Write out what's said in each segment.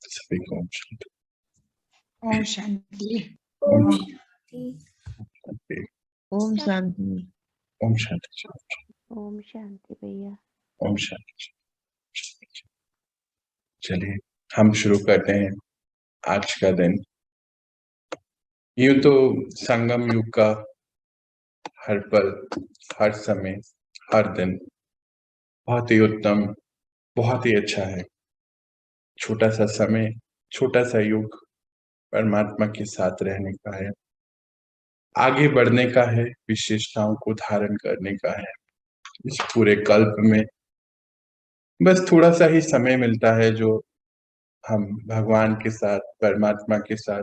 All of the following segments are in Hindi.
सभी को ओम शांति। ओम शांति। ओम शांति। शांति। ओम शांति। ओम शांति। ओम शांति भैया। ओम शांति। चलिए हम शुरू करते हैं आज का दिन। यूं तो संगम युग का हर पल, हर समय, हर दिन बहुत ही उत्तम, बहुत ही अच्छा है। छोटा सा समय, छोटा सा युग परमात्मा के साथ रहने का है, आगे बढ़ने का है, विशेषताओं को धारण करने का है। इस पूरे कल्प में बस थोड़ा सा ही समय मिलता है जो हम भगवान के साथ, परमात्मा के साथ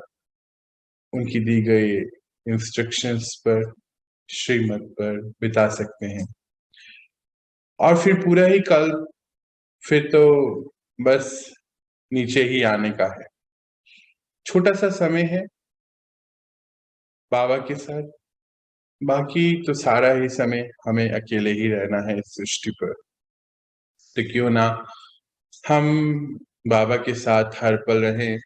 उनकी दी गई इंस्ट्रक्शंस पर, श्रीमत पर बिता सकते हैं। और फिर पूरा ही कल्प फिर तो बस नीचे ही आने का है। छोटा सा समय है बाबा के साथ, बाकी तो सारा ही समय हमें अकेले ही रहना है इस सृष्टि पर। तो क्यों ना हम बाबा के साथ हर पल रहें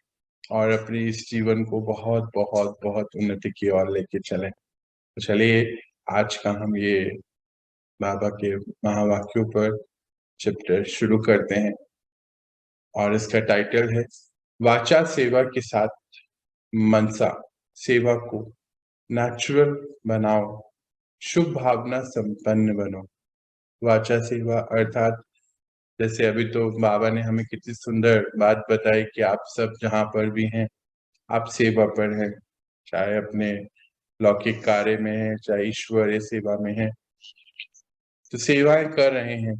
और अपने इस जीवन को बहुत बहुत बहुत उन्नति की ओर लेके चलें। तो चलिए आज का हम ये बाबा के महावाक्यों पर चैप्टर शुरू करते हैं और इसका टाइटल है वाचा सेवा के साथ मनसा सेवा को नेचुरल बनाओ, शुभ भावना संपन्न बनो। वाचा सेवा अर्थात जैसे अभी तो बाबा ने हमें कितनी सुंदर बात बताई कि आप सब जहाँ पर भी हैं आप सेवा पर हैं, चाहे अपने लौकिक कार्य में है, चाहे ईश्वरीय सेवा में है, तो सेवाएं कर रहे हैं,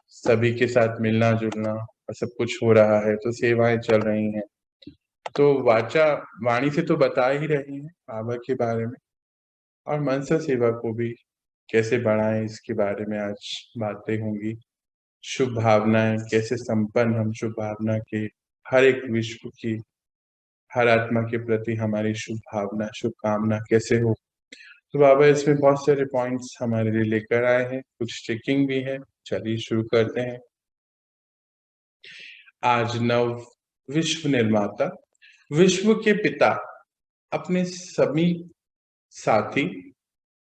सभी के साथ मिलना जुलना और सब कुछ हो रहा है, तो सेवाएं चल रही हैं। तो वाचा वाणी से तो बता ही रहे हैं बाबा के बारे में, और मनसा सेवा को भी कैसे बढ़ाएं इसके बारे में आज बातें होंगी। शुभ भावनाएं कैसे संपन्न हम शुभ भावना के हर एक विश्व की हर आत्मा के प्रति हमारी शुभ भावना शुभकामना कैसे हो। तो बाबा इसमें बहुत सारे पॉइंट्स हमारे लिए लेकर आए हैं, कुछ चेकिंग भी है। चलिए शुरू करते हैं। आज नव विश्व निर्माता, विश्व के पिता अपने समीप साथी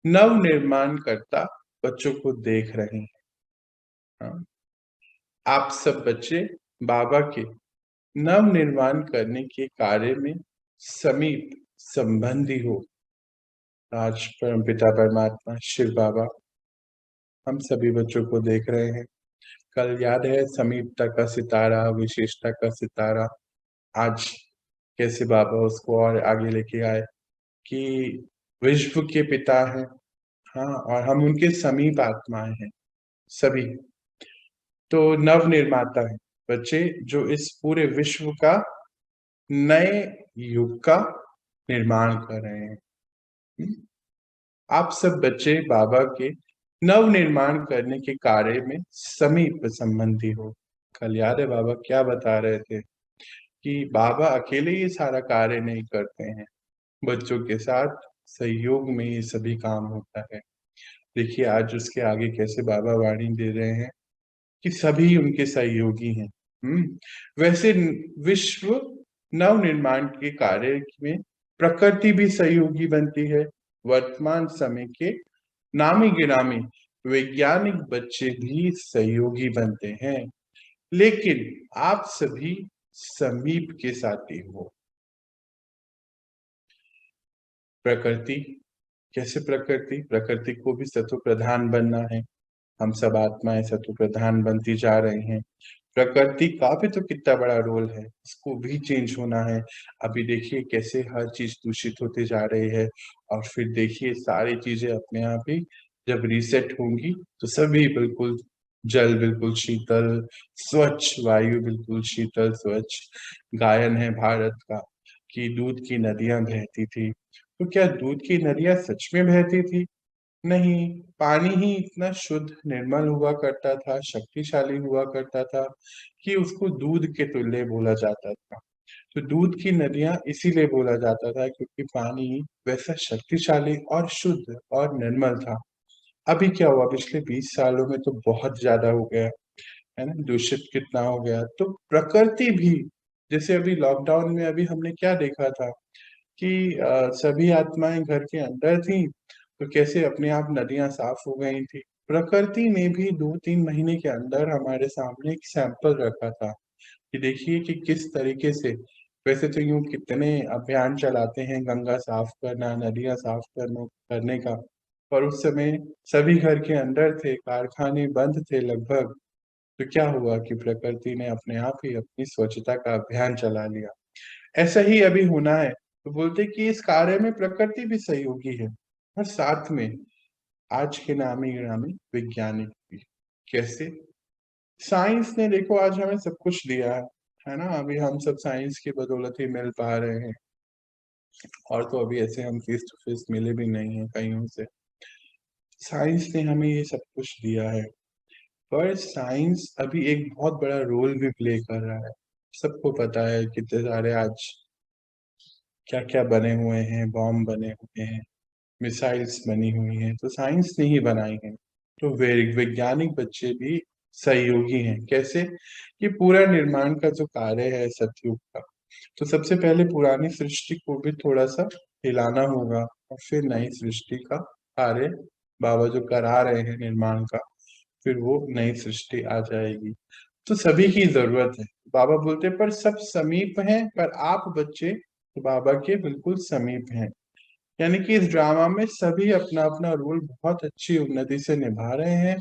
नव निर्माण करता बच्चों को देख रहे हैं। हाँ। आप सब बच्चे बाबा के नव निर्माण करने के कार्य में समीप संबंधी हो। आज परमपिता परमात्मा शिव बाबा हम सभी बच्चों को देख रहे हैं। कल याद है समीपता का सितारा, विशेषता का सितारा, आज कैसे बाबा उसको और आगे लेके आए कि विश्व के पिता हैं, हाँ, और हम उनके समीप आत्माएं हैं सभी। तो नव निर्माता है बच्चे जो इस पूरे विश्व का नए युग का निर्माण कर रहे हैं। आप सब बच्चे बाबा के नव निर्माण करने के कार्य में समीप संबंधी हो। कल याद है बाबा क्या बता रहे थे कि बाबा अकेले ये सारा कार्य नहीं करते हैं, बच्चों के साथ सहयोग में ये सभी काम होता है। देखिए आज उसके आगे कैसे बाबा वाणी दे रहे हैं कि सभी उनके सहयोगी हैं। वैसे विश्व नव निर्माण के कार्य में प्रकृति भी सहयोगी बनती है। वर्तमान समय के नामी गिरामी वैज्ञानिक बच्चे भी सहयोगी बनते हैं, लेकिन आप सभी समीप के साथी हो। प्रकृति कैसे, प्रकृति को भी सत्व प्रधान बनना है। हम सब आत्माएं सत्व प्रधान बनती जा रहे हैं। प्रकृति का भी तो कितना बड़ा रोल है, इसको भी चेंज होना है। अभी देखिए कैसे हर चीज दूषित होती जा रही है, और फिर देखिए सारी चीजें अपने आप ही जब रीसेट होंगी तो सभी बिल्कुल, जल बिल्कुल शीतल स्वच्छ, वायु बिल्कुल शीतल स्वच्छ। गायन है भारत का कि दूध की नदियां बहती थी, तो क्या दूध की नदियां सच में बहती थी? नहीं, पानी ही इतना शुद्ध निर्मल हुआ करता था, शक्तिशाली हुआ करता था कि उसको दूध के तुल्य बोला जाता था। तो दूध की नदियां इसीलिए बोला जाता था क्योंकि पानी वैसा शक्तिशाली और शुद्ध और निर्मल था। अभी क्या हुआ पिछले 20 सालों में, तो बहुत ज्यादा हो गया है ना, दूषित कितना हो गया। तो प्रकृति भी जैसे अभी लॉकडाउन में अभी हमने क्या देखा था कि सभी आत्माएं घर के अंदर थी, तो कैसे अपने आप नदियां साफ हो गई थी। प्रकृति ने भी 2-3 महीने के अंदर हमारे सामने एक सैंपल रखा था कि देखिए कि किस तरीके से, वैसे तो यूं कितने अभियान चलाते हैं गंगा साफ करना, नदियां साफ करने का, पर उस समय सभी घर के अंदर थे, कारखाने बंद थे लगभग। तो क्या हुआ कि प्रकृति ने अपने आप ही अपनी स्वच्छता का अभियान चला लिया। ऐसा ही अभी होना है। तो बोलते कि इस कार्य में प्रकृति भी सहयोगी है, और साथ में आज के नामी गिरामी वैज्ञानिक भी। कैसे? साइंस ने देखो आज हमें सब कुछ दिया है ना। अभी हम सब साइंस की बदौलत ही मिल पा रहे हैं, और तो अभी ऐसे हम फेस टू फेस मिले भी नहीं है कईयों से। साइंस ने हमें ये सब कुछ दिया है, पर साइंस अभी एक बहुत बड़ा रोल भी प्ले कर रहा है। सबको पता है कितने सारे आज क्या क्या बने हुए हैं, बॉम्ब बने हुए हैं, मिसाइल्स बनी हुई हैं, तो साइंस ने ही बनाई है। तो वैज्ञानिक बच्चे भी सहयोगी हैं। कैसे? कि पूरा निर्माण का जो कार्य है सतयुग का, तो सबसे पहले पुरानी सृष्टि को भी थोड़ा सा हिलाना होगा, और फिर नई सृष्टि का कार्य बाबा जो करा रहे हैं निर्माण का, फिर वो नई सृष्टि आ जाएगी। तो सभी की जरूरत है। बाबा बोलते पर सब समीप हैं, पर आप बच्चे तो बाबा के बिल्कुल समीप हैं। यानी कि इस ड्रामा में सभी अपना अपना रोल बहुत अच्छी उन्नति से निभा रहे हैं,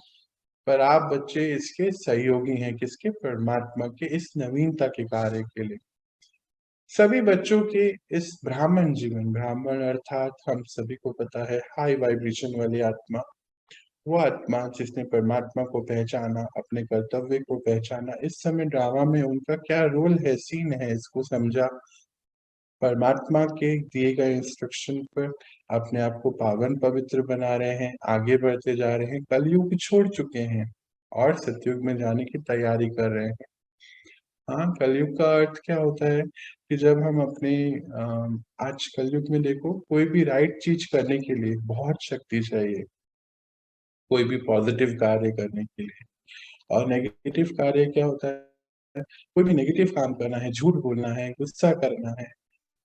पर आप बच्चे इसके सहयोगी हैं। किसके? परमात्मा के इस नवीनता के कार्य के लिए। सभी बच्चों के इस ब्राह्मण जीवन, ब्राह्मण अर्थात हम सभी को पता है हाई वाइब्रेशन वाली आत्मा, वो आत्मा जिसने परमात्मा को पहचाना, अपने कर्तव्य को पहचाना, इस समय ड्रामा में उनका क्या रोल है, सीन है, इसको समझा, परमात्मा के दिए गए इंस्ट्रक्शन पर अपने आप को पावन पवित्र बना रहे हैं, आगे बढ़ते जा रहे हैं, कलयुग छोड़ चुके हैं और सतयुग में जाने की तैयारी कर रहे हैं। हाँ, कलयुग का अर्थ क्या होता है कि जब हम अपने आज कलयुग में देखो, कोई भी राइट चीज करने के लिए बहुत शक्ति चाहिए, कोई भी पॉजिटिव कार्य करने के लिए। और नेगेटिव कार्य क्या होता है? कोई भी नेगेटिव काम करना है, झूठ बोलना है, गुस्सा करना है,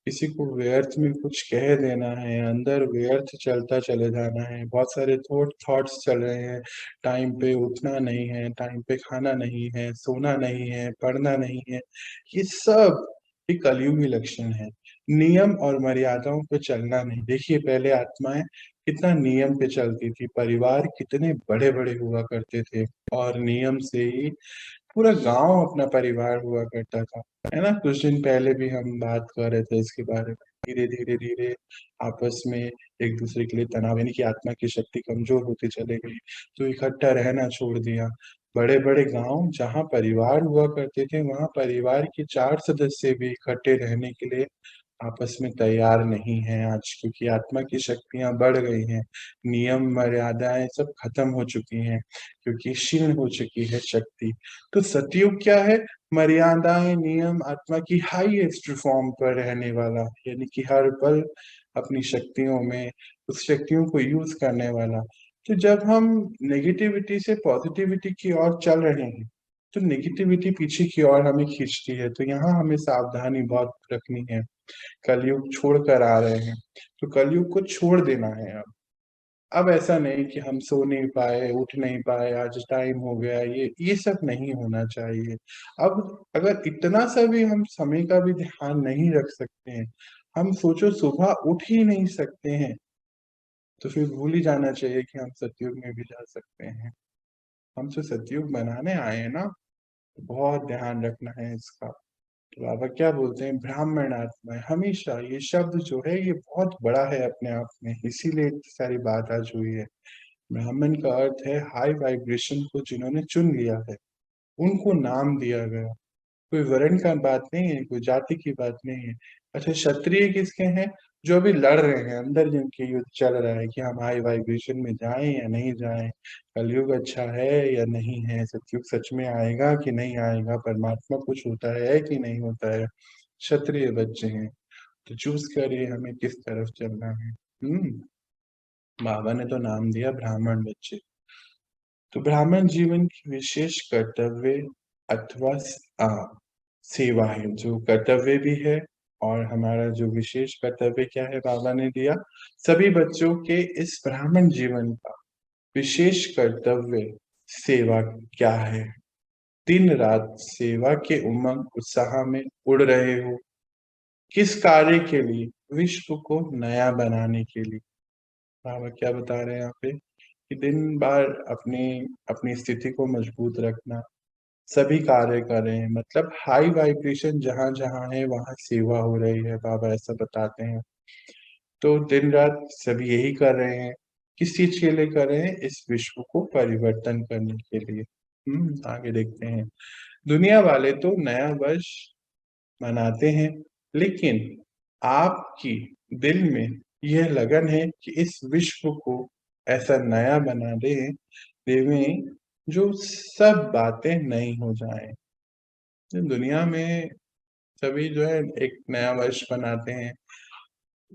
किसी को व्यर्थ में कुछ कह देना है, अंदर व्यर्थ चलता चले जाना है, बहुत सारे थॉट्स चल रहे हैं, टाइम पे उठना नहीं है, टाइम पे खाना नहीं है, सोना नहीं है, पढ़ना नहीं है, ये सब एक कलयुगी लक्षण है। नियम और मर्यादाओं पे चलना नहीं। देखिए पहले आत्माएं कितना नियम पे चलती थी, परिवार कितने बड़े बड़े हुआ करते थे, और नियम से ही पूरा गांव अपना परिवार हुआ करता था, है ना। कुछ दिन पहले भी हम बात कर रहे थे इसके बारे में। धीरे धीरे धीरे आपस में एक दूसरे के लिए तनाव, यानी कि आत्मा की शक्ति कमजोर होती चली गई, तो इकट्ठा रहना छोड़ दिया। बड़े बड़े गांव जहाँ परिवार हुआ करते थे, वहां परिवार के 4 सदस्य भी इकट्ठे रहने के लिए आपस में तैयार नहीं है आज, क्योंकि आत्मा की शक्तियां बढ़ गई हैं, नियम मर्यादाएं सब खत्म हो चुकी हैं, क्योंकि क्षीण हो चुकी है शक्ति। तो सतयुग क्या है? मर्यादाएं, नियम, आत्मा की हाईएस्ट फॉर्म पर रहने वाला, यानी कि हर पल अपनी शक्तियों में उस शक्तियों को यूज करने वाला। तो जब हम नेगेटिविटी से पॉजिटिविटी की ओर चल रहे हैं, तो नेगेटिविटी पीछे की ओर हमें खींचती है, तो यहाँ हमें सावधानी बहुत रखनी है। कलयुग छोड़ कर आ रहे हैं, तो कलयुग को छोड़ देना है अब ऐसा नहीं कि हम सो नहीं पाए, उठ नहीं पाए, आज टाइम हो गया, ये सब नहीं होना चाहिए। अब अगर इतना सा भी हम समय का भी ध्यान नहीं रख सकते हैं, हम सोचो सुबह उठ ही नहीं सकते हैं, तो फिर भूल ही जाना चाहिए कि हम सतयुग में भी जा सकते हैं। हम तो सतयुग बनाने आए हैं ना, तो बहुत ध्यान रखना है इसका। तो बाबा क्या बोलते हैं? ब्राह्मण आत्मा है। हमेशा ये शब्द जो है ये बहुत बड़ा है अपने आप में, इसीलिए इतनी सारी बात आज हुई है। ब्राह्मण का अर्थ है हाई वाइब्रेशन को जिन्होंने चुन लिया है, उनको नाम दिया गया। कोई वर्ण का बात नहीं है, कोई जाति की बात नहीं है। अच्छा, क्षत्रिय किसके हैं? जो अभी लड़ रहे हैं, अंदर जिनके युद्ध चल रहा है कि हम हाई वाइब्रेशन में जाएं या नहीं जाएं, कलयुग अच्छा है या नहीं है, सतयुग सच में आएगा कि नहीं आएगा, परमात्मा कुछ होता है कि नहीं होता है। क्षत्रिय बच्चे हैं, तो चूज करिए हमें किस तरफ चलना है। बाबा ने तो नाम दिया ब्राह्मण बच्चे। तो ब्राह्मण जीवन की विशेष कर्तव्य अथवा सेवा है, जो कर्तव्य भी है। और हमारा जो विशेष कर्तव्य क्या है बाबा ने दिया, सभी बच्चों के इस ब्राह्मण जीवन का विशेष कर्तव्य सेवा क्या है। दिन रात सेवा के उमंग उत्साह में उड़ रहे हो। किस कार्य के लिए? विश्व को नया बनाने के लिए। बाबा क्या बता रहे हैं यहाँ पे कि दिन भर अपनी अपनी स्थिति को मजबूत रखना, सभी कार्य कर रहे हैं, मतलब हाई वाइब्रेशन जहाँ जहाँ है वहाँ सेवा हो रही है, बाबा ऐसा बताते हैं। तो दिन रात सभी यही कर रहे हैं। किस चीज के लिए कर रहे हैं? इस विश्व को परिवर्तन करने के लिए। आगे देखते हैं। दुनिया वाले तो नया वर्ष मनाते हैं, लेकिन आपकी दिल में यह लगन है कि इस विश्व को ऐसा नया बना देवें जो सब बातें नई हो जाएं। दुनिया में सभी जो है एक नया वर्ष मनाते हैं।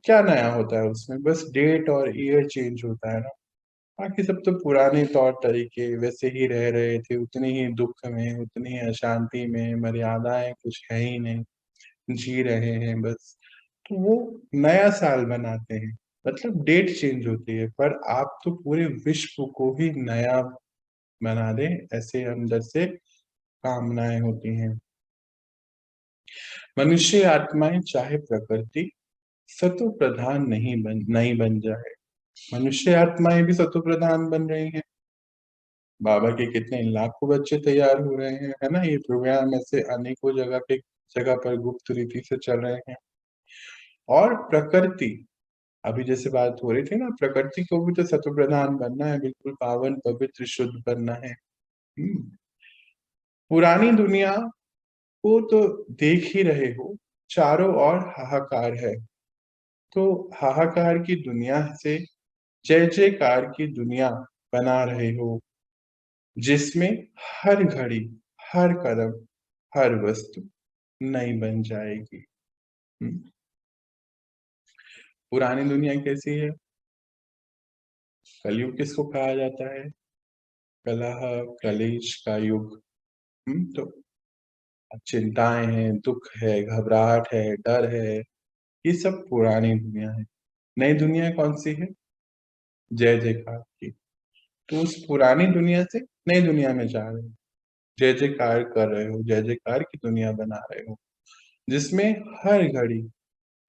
क्या नया होता है उसमें? बस डेट और ईयर चेंज होता है ना। बाकी सब तो पुराने तौर तरीके वैसे ही रह रहे थे, उतनी ही दुख में, उतनी ही अशांति में, मर्यादाएं कुछ है ही नहीं, जी रहे हैं बस। तो वो नया साल मनाते हैं, मतलब डेट चेंज होती है, पर आप तो पूरे विश्व को ही नया बना दें, ऐसे अंदर से कामनाएं होती हैं। मनुष्य आत्माएं चाहे प्रकृति सतो प्रधान नहीं बन जाए। मनुष्य आत्माएं भी सतो प्रधान बन रही हैं। बाबा के कितने लाखों बच्चे तैयार हो रहे हैं, है ना। ये प्रोग्राम ऐसे अनेकों जगह पर गुप्त रीति से चल रहे हैं। और प्रकृति, अभी जैसे बात हो रही थी ना, प्रकृति को भी तो सतो प्रधान बनना है, बिल्कुल पावन पवित्र शुद्ध बनना है। पुरानी दुनिया को तो देख ही रहे हो, चारों ओर हाहाकार है। तो हाहाकार की दुनिया से जय जयकार की दुनिया बना रहे हो, जिसमें हर घड़ी, हर कदम, हर वस्तु नई बन जाएगी। पुरानी दुनिया कैसी है? कलयुग किसको कहा जाता है? कलह कलेश का युग। तो चिंताएं हैं, दुख है, घबराहट है, डर है, ये सब पुरानी दुनिया है। नई दुनिया कौन सी है? जय जयकार की। तो उस पुरानी दुनिया से नई दुनिया में जा रहे हो, जय जयकार कर रहे हो, जय जयकार की दुनिया बना रहे हो, जिसमें हर घड़ी,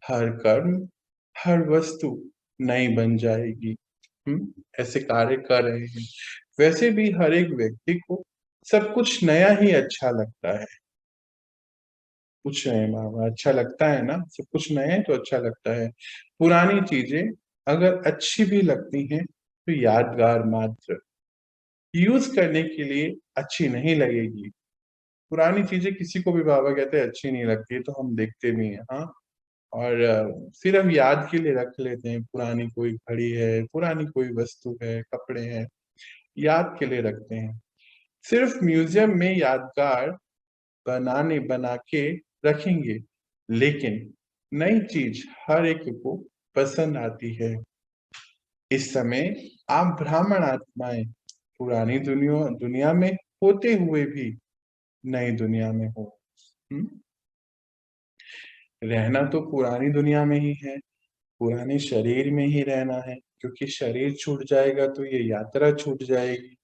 हर कर्म, हर वस्तु नई बन जाएगी। ऐसे कार्य कर रहे हैं। वैसे भी हर एक व्यक्ति को सब कुछ नया ही अच्छा लगता है। कुछ नहीं बाबा, अच्छा लगता है ना, सब कुछ नया है तो अच्छा लगता है। पुरानी चीजें अगर अच्छी भी लगती हैं तो यादगार मात्र, यूज करने के लिए अच्छी नहीं लगेगी। पुरानी चीजें किसी को भी बाबा कहते हैं अच्छी नहीं लगती, तो हम देखते भी हैं, हाँ। और सिर्फ याद के लिए रख लेते हैं। पुरानी कोई घड़ी है, पुरानी कोई वस्तु है, कपड़े हैं, याद के लिए रखते हैं। सिर्फ म्यूजियम में यादगार बना के रखेंगे, लेकिन नई चीज हर एक को पसंद आती है। इस समय आप ब्राह्मण आत्माएं पुरानी दुनिया में होते हुए भी नई दुनिया में हो। रहना तो पुरानी दुनिया में ही है, पुराने शरीर में ही रहना है, क्योंकि शरीर छूट जाएगा तो ये यात्रा छूट जाएगी।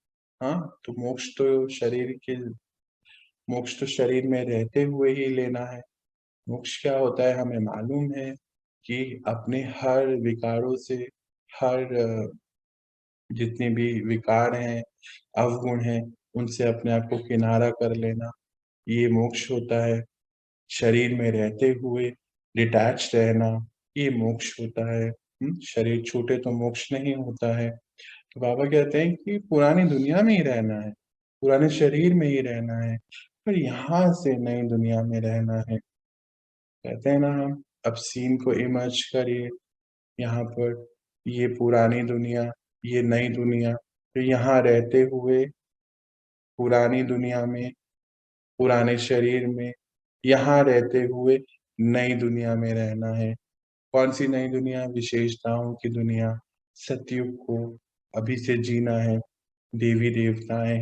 हाँ, तो मोक्ष तो शरीर में रहते हुए ही लेना है। मोक्ष क्या होता है हमें मालूम है, कि अपने हर विकारों से, हर जितने भी विकार हैं, अवगुण हैं, उनसे अपने आप को किनारा कर लेना, ये मोक्ष होता है। शरीर में रहते हुए डिटैच रहना, ये मोक्ष होता है। शरीर छूटे तो मोक्ष नहीं होता है। तो बाबा कहते हैं कि पुरानी दुनिया में ही रहना है, पुराने शरीर में ही रहना है, पर यहाँ से नई दुनिया में रहना है। कहते हैं ना हम, अब सीन को इमर्ज करिए यहाँ पर, ये पुरानी दुनिया, ये नई दुनिया, तो यहाँ रहते हुए पुरानी दुनिया में, पुराने शरीर में, यहाँ रहते हुए नई दुनिया में रहना है। कौन सी नई दुनिया? विशेषताओं की दुनिया। सतयुग को अभी से जीना है। देवी देवताएं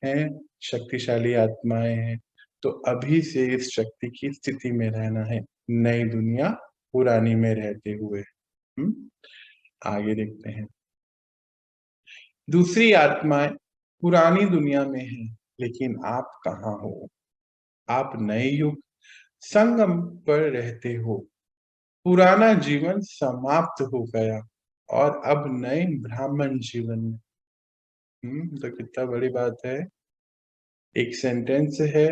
हैं शक्तिशाली आत्माएं हैं, तो अभी से इस शक्ति की स्थिति में रहना है, नई दुनिया पुरानी में रहते हुए। आगे देखते हैं। दूसरी आत्माएं पुरानी दुनिया में हैं, लेकिन आप कहाँ हो? आप नए युग संगम पर रहते हो। पुराना जीवन समाप्त हो गया और अब नए ब्राह्मण जीवन में। तो कितना बड़ी बात है। एक सेंटेंस है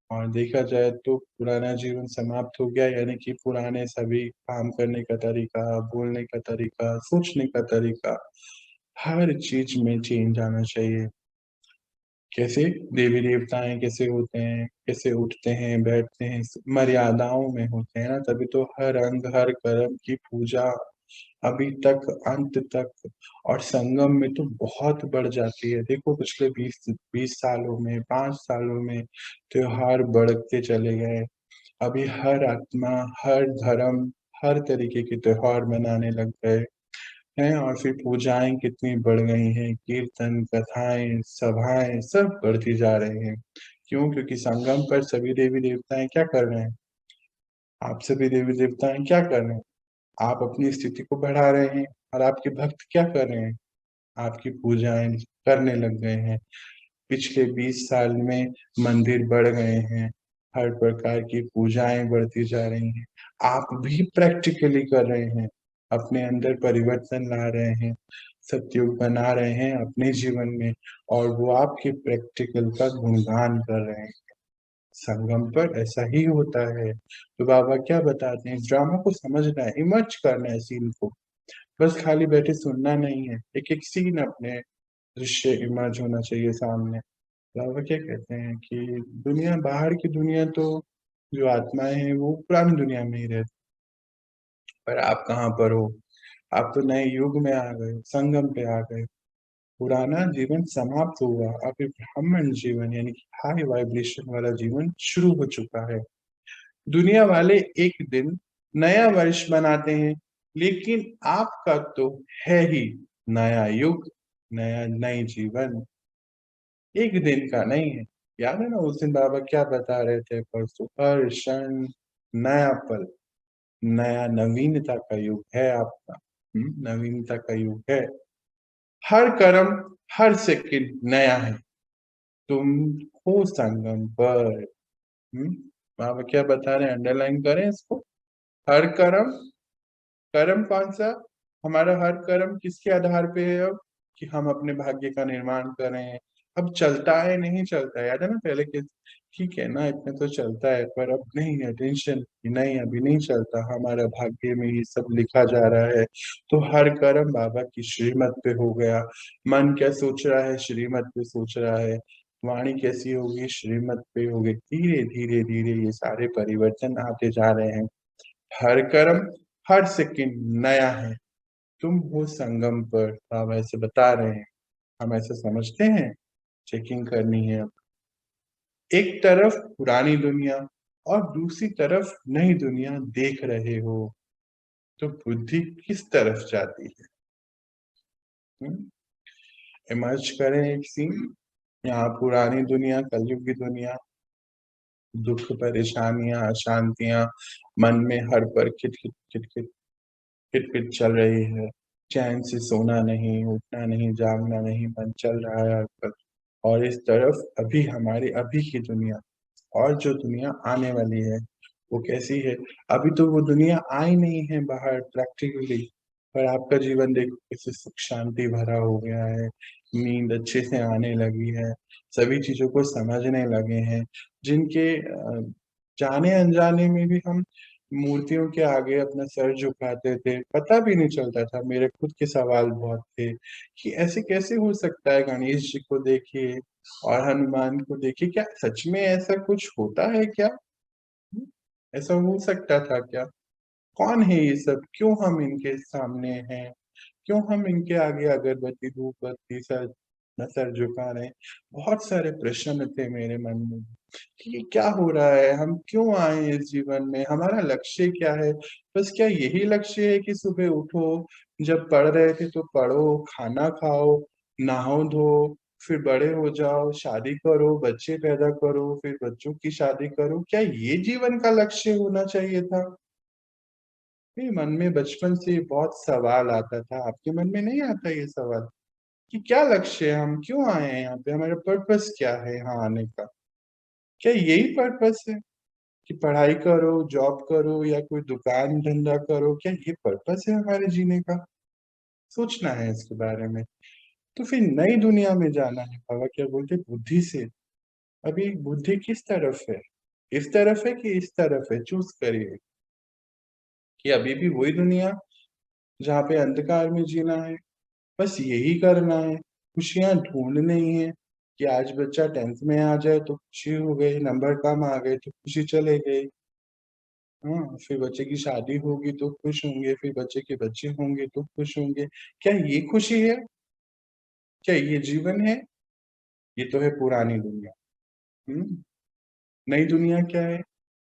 और देखा जाए तो पुराना जीवन समाप्त हो गया, यानी कि पुराने सभी काम करने का तरीका, बोलने का तरीका, सोचने का तरीका, हर चीज में चेंज आना चाहिए। कैसे देवी देवताएं कैसे होते हैं, कैसे उठते हैं, बैठते हैं, मर्यादाओं में होते हैं ना, तभी तो हर अंग हर कर्म की पूजा अभी तक अंत तक और संगम में तो बहुत बढ़ जाती है। देखो पिछले 20 सालों में, 5 सालों में त्योहार बढ़ते चले गए। अभी हर आत्मा, हर धर्म, हर तरीके के त्योहार मनाने लग गए हैं और फिर पूजाएं कितनी बढ़ गई हैं, कीर्तन, कथाएं, सभाएं सब बढ़ती जा रही हैं। क्यों? क्योंकि संगम पर सभी देवी देवताएं क्या कर रहे हैं? आप सभी देवी देवताएं क्या कर रहे हैं? आप अपनी स्थिति को बढ़ा रहे हैं और आपके भक्त क्या कर रहे हैं? आपकी पूजाएं करने लग गए हैं। पिछले 20 साल में मंदिर बढ़ गए हैं, हर प्रकार की पूजाएं बढ़ती जा रही हैं। आप भी प्रैक्टिकली कर रहे हैं, अपने अंदर परिवर्तन ला रहे हैं, सतयुग बना रहे हैं अपने जीवन में और वो आपके प्रैक्टिकल का गुणगान कर रहे हैं। संगम पर ऐसा ही होता है। तो बाबा क्या बताते हैं? इस ड्रामा को समझना है, इमर्ज करना है सीन को, बस खाली बैठे सुनना नहीं है। एक एक सीन अपने दृश्य इमर्ज होना चाहिए सामने। बाबा क्या कहते हैं कि दुनिया, बाहर की दुनिया तो जो आत्माएं हैं वो पुरानी दुनिया में ही रहती, पर आप कहाँ पर हो? आप तो नए युग में आ गए, संगम पे आ गए। पुराना जीवन समाप्त हुआ, अब एक ब्राह्मण जीवन यानी कि हाई वाइब्रेशन वाला जीवन शुरू हो चुका है। दुनिया वाले एक दिन नया वर्ष मनाते हैं, लेकिन आपका तो है ही नया युग, नई जीवन, एक दिन का नहीं है। याद है ना उस दिन बाबा क्या बता रहे थे परसों? हर क्षण नया पल, नया नवीनता का युग है आपका। नवीनता का युग है। हर कर्म, हर सेकंड नया है। तुम हो संगम पर। बाबा क्या बता रहे हैं? अंडरलाइन करें इसको। हर कर्म, कर्म कौन सा? हमारा हर कर्म किसके आधार पे है अब? कि हम अपने भाग्य का निर्माण कर रहे हैं। अब चलता है नहीं चलता है, याद है ना पहले के? ठीक है ना, इतने तो चलता है, पर अब नहीं है टेंशन, नहीं अभी नहीं चलता, हमारा भाग्य में ही सब लिखा जा रहा है। तो हर कर्म बाबा की श्रीमत पे हो गया। मन क्या सोच रहा है? श्रीमत पे सोच रहा है। वाणी कैसी होगी? श्रीमत पे होगी। धीरे धीरे धीरे ये सारे परिवर्तन आते जा रहे हैं। हर कर्म, हर सेकंड नया है। तुम हो संगम पर, आप ऐसे बता रहे हैं, हम ऐसे समझते हैं। चेकिंग करनी है अब। एक तरफ पुरानी दुनिया और दूसरी तरफ नई दुनिया देख रहे हो, तो बुद्धि किस तरफ जाती है? इमर्ज करें एक सीन। यहाँ पुरानी दुनिया, कलयुग की दुनिया, दुख, परेशानियां, अशांतियां, मन में हर पर खिट खिट खिट खिट खिट खिट चल रही है। चैन से सोना नहीं, उठना नहीं, जागना नहीं, मन चल रहा है हर पल। और इस तरफ अभी हमारी अभी की दुनिया, और जो दुनिया आने वाली है वो कैसी है? अभी तो वो दुनिया आई नहीं है बाहर प्रैक्टिकली, पर आपका जीवन देखो कैसे सुख शांति भरा हो गया है। नींद अच्छे से आने लगी है, सभी चीजों को समझने लगे हैं। जिनके जाने अनजाने में भी हम मूर्तियों के आगे अपना सर झुकाते थे, पता भी नहीं चलता था। मेरे खुद के सवाल बहुत थे कि ऐसे कैसे हो सकता है? गणेश जी को देखिए और हनुमान को देखिए, क्या सच में ऐसा कुछ होता है क्या? ऐसा हो सकता था क्या? कौन है ये सब? क्यों हम इनके सामने हैं? क्यों हम इनके आगे अगरबत्ती, धूपबत्ती, सर सर झुका रहे हैं? बहुत सारे प्रश्न थे मेरे मन में कि ये क्या हो रहा है, हम क्यों आए हैं इस जीवन में, हमारा लक्ष्य क्या है? बस क्या यही लक्ष्य है कि सुबह उठो, जब पढ़ रहे थे तो पढ़ो, खाना खाओ, नहाओ धो, फिर बड़े हो जाओ, शादी करो, बच्चे पैदा करो, फिर बच्चों की शादी करो, क्या ये जीवन का लक्ष्य होना चाहिए था? मेरे मन में बचपन से बहुत सवाल आता था, आपके मन में नहीं आता ये सवाल कि क्या लक्ष्य है, हम क्यों आए हैं यहाँ पे, हमारा पर्पस क्या है यहाँ आने का? क्या यही पर्पस है कि पढ़ाई करो, जॉब करो या कोई दुकान धंधा करो? क्या ये पर्पस है हमारे जीने का? सोचना है इसके बारे में। तो फिर नई दुनिया में जाना है, बाबा क्या बोलते बुद्धि से। अभी बुद्धि किस तरफ है? इस तरफ है कि इस तरफ है? चूज करिए कि अभी भी वही दुनिया जहाँ पे अंधकार में जीना है, बस यही करना है, खुशियां ढूंढनी है कि आज बच्चा 10th में आ जाए तो खुशी हो गई, नंबर कम आ गए तो खुशी चले गई। हाँ, फिर बच्चे की शादी होगी तो खुश होंगे, फिर बच्चे के बच्चे होंगे तो खुश होंगे। क्या ये खुशी है? क्या ये जीवन है? ये तो है पुरानी दुनिया। नई दुनिया क्या है?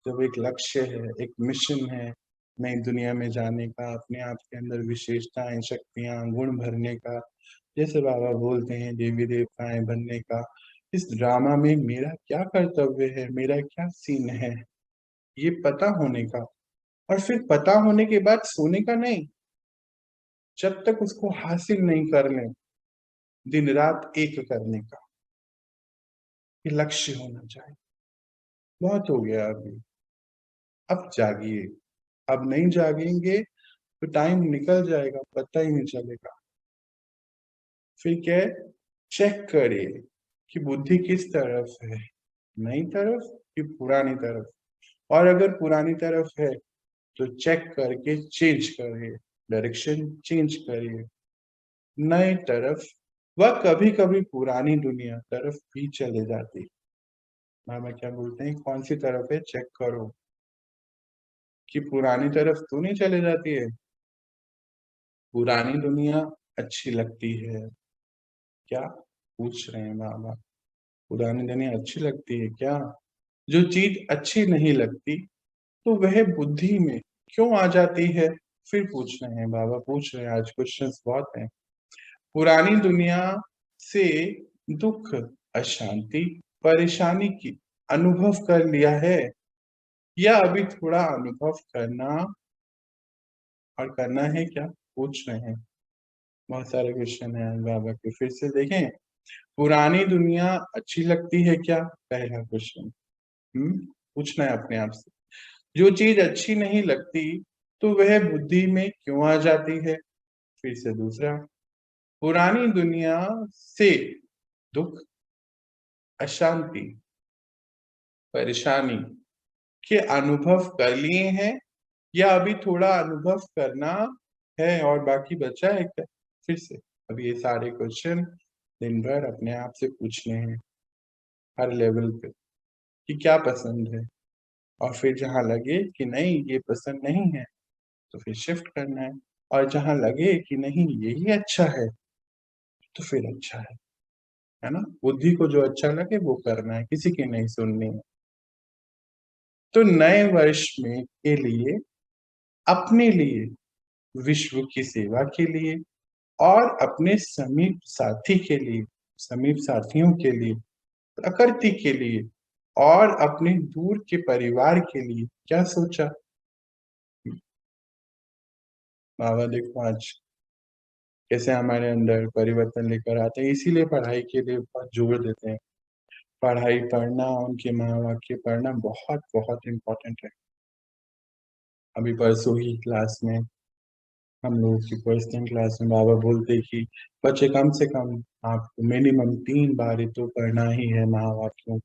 जब एक लक्ष्य है, एक मिशन है नई दुनिया में जाने का, अपने आप के अंदर विशेषताएं, शक्तियां, गुण भरने का, जैसे बाबा बोलते हैं देवी देवताएं बनने का। इस ड्रामा में मेरा क्या कर्तव्य है, मेरा क्या सीन है, ये पता होने का। और फिर पता होने के बाद सोने का नहीं, जब तक उसको हासिल नहीं कर ले, दिन रात एक करने का ये लक्ष्य होना चाहिए। बहुत हो गया अभी, अब जागिए। अब नहीं जागेंगे तो टाइम निकल जाएगा, पता ही नहीं चलेगा। फिर क्या है? चेक करिए कि बुद्धि किस तरफ है, नई तरफ कि पुरानी तरफ। और अगर पुरानी तरफ है तो चेक करके चेंज करिए, डायरेक्शन चेंज करिए नए तरफ। वह कभी कभी पुरानी दुनिया तरफ भी चले जाती। मामा क्या बोलते हैं, कौन सी तरफ है चेक करो कि पुरानी तरफ तो नहीं चले जाती है। पुरानी दुनिया अच्छी लगती है क्या? पूछ रहे हैं मामा। पुरानी दुनिया अच्छी लगती है क्या? जो चीज अच्छी नहीं लगती तो वह बुद्धि में क्यों आ जाती है? फिर पूछ रहे हैं बाबा, पूछ रहे हैं, आज क्वेश्चंस बहुत हैं। पुरानी दुनिया से दुख, अशांति, परेशानी की अनुभव कर लिया है या अभी थोड़ा अनुभव करना और करना है क्या? पूछ रहे हैं। बहुत सारे क्वेश्चन है बाबा के, फिर से देखें। पुरानी दुनिया अच्छी लगती है क्या? पहला क्वेश्चन पूछना है अपने आप से। जो चीज अच्छी नहीं लगती तो वह बुद्धि में क्यों आ जाती है? फिर से दूसरा, पुरानी दुनिया से दुख, अशांति, परेशानी के अनुभव कर लिए हैं या अभी थोड़ा अनुभव करना है और बाकी बचा है क्या? फिर से अभी ये सारे क्वेश्चन दिन भर अपने आप से पूछने हैं, हर लेवल पे, कि क्या पसंद है। और फिर जहां लगे कि नहीं ये पसंद नहीं है तो फिर शिफ्ट करना है। और जहां लगे कि नहीं यही अच्छा है तो फिर अच्छा है ना? बुद्धि को जो अच्छा लगे वो करना है, किसी की नहीं सुननी है। तो नए वर्ष में के लिए, अपने लिए, विश्व की सेवा के लिए और अपने समीप साथी के लिए, समीप साथियों के लिए, प्रकृति के लिए और अपने दूर के परिवार के लिए क्या सोचा? बाबा देखो आज कैसे हमारे अंदर परिवर्तन लेकर आते हैं, इसीलिए पढ़ाई के लिए बहुत जोर देते हैं। पढ़ाई पढ़ना, उनके माँ वाक्य पढ़ना बहुत बहुत इम्पोर्टेंट है। अभी परसों ही क्लास में, हम लोग की पर्सनल क्लास में बाबा बोलते कि बच्चे कम से कम आपको मिनिमम 3 बारी तो पढ़ना ही है महावाक्यों।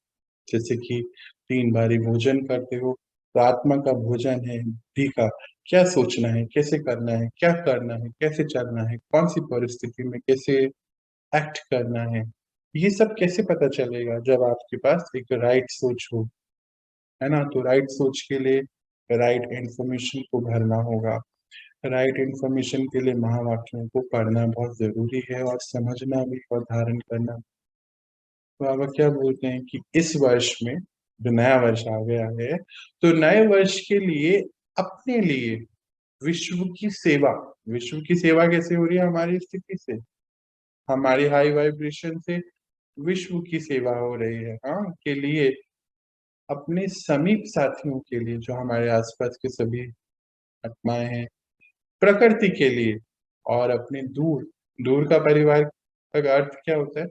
जैसे कि 3 बारी भोजन करते हो तो आत्मा का भोजन है, बुद्धि का क्या सोचना है, कैसे करना है, क्या करना है, कैसे चलना है, कौन सी परिस्थिति में कैसे एक्ट करना है। ये सब कैसे पता चलेगा? जब आपके पास एक राइट सोच हो, है ना? तो राइट सोच के लिए राइट इंफॉर्मेशन को भरना होगा। राइट इंफॉर्मेशन के लिए महावाक्यों को पढ़ना बहुत जरूरी है और समझना भी और धारण करना। तो बाबा क्या बोलते हैं कि इस वर्ष में, जो नया वर्ष आ गया है, तो नए वर्ष के लिए अपने लिए विश्व की सेवा। विश्व की सेवा कैसे हो रही है? हमारी स्थिति से, हमारी हाई वाइब्रेशन से, विश्व की सेवा हो रही है, हाँ, के लिए, अपने समीप साथियों के लिए, जो हमारे आसपास के सभी आत्माएं हैं, प्रकृति के लिए, और अपने दूर दूर का परिवार का अर्थ क्या होता है?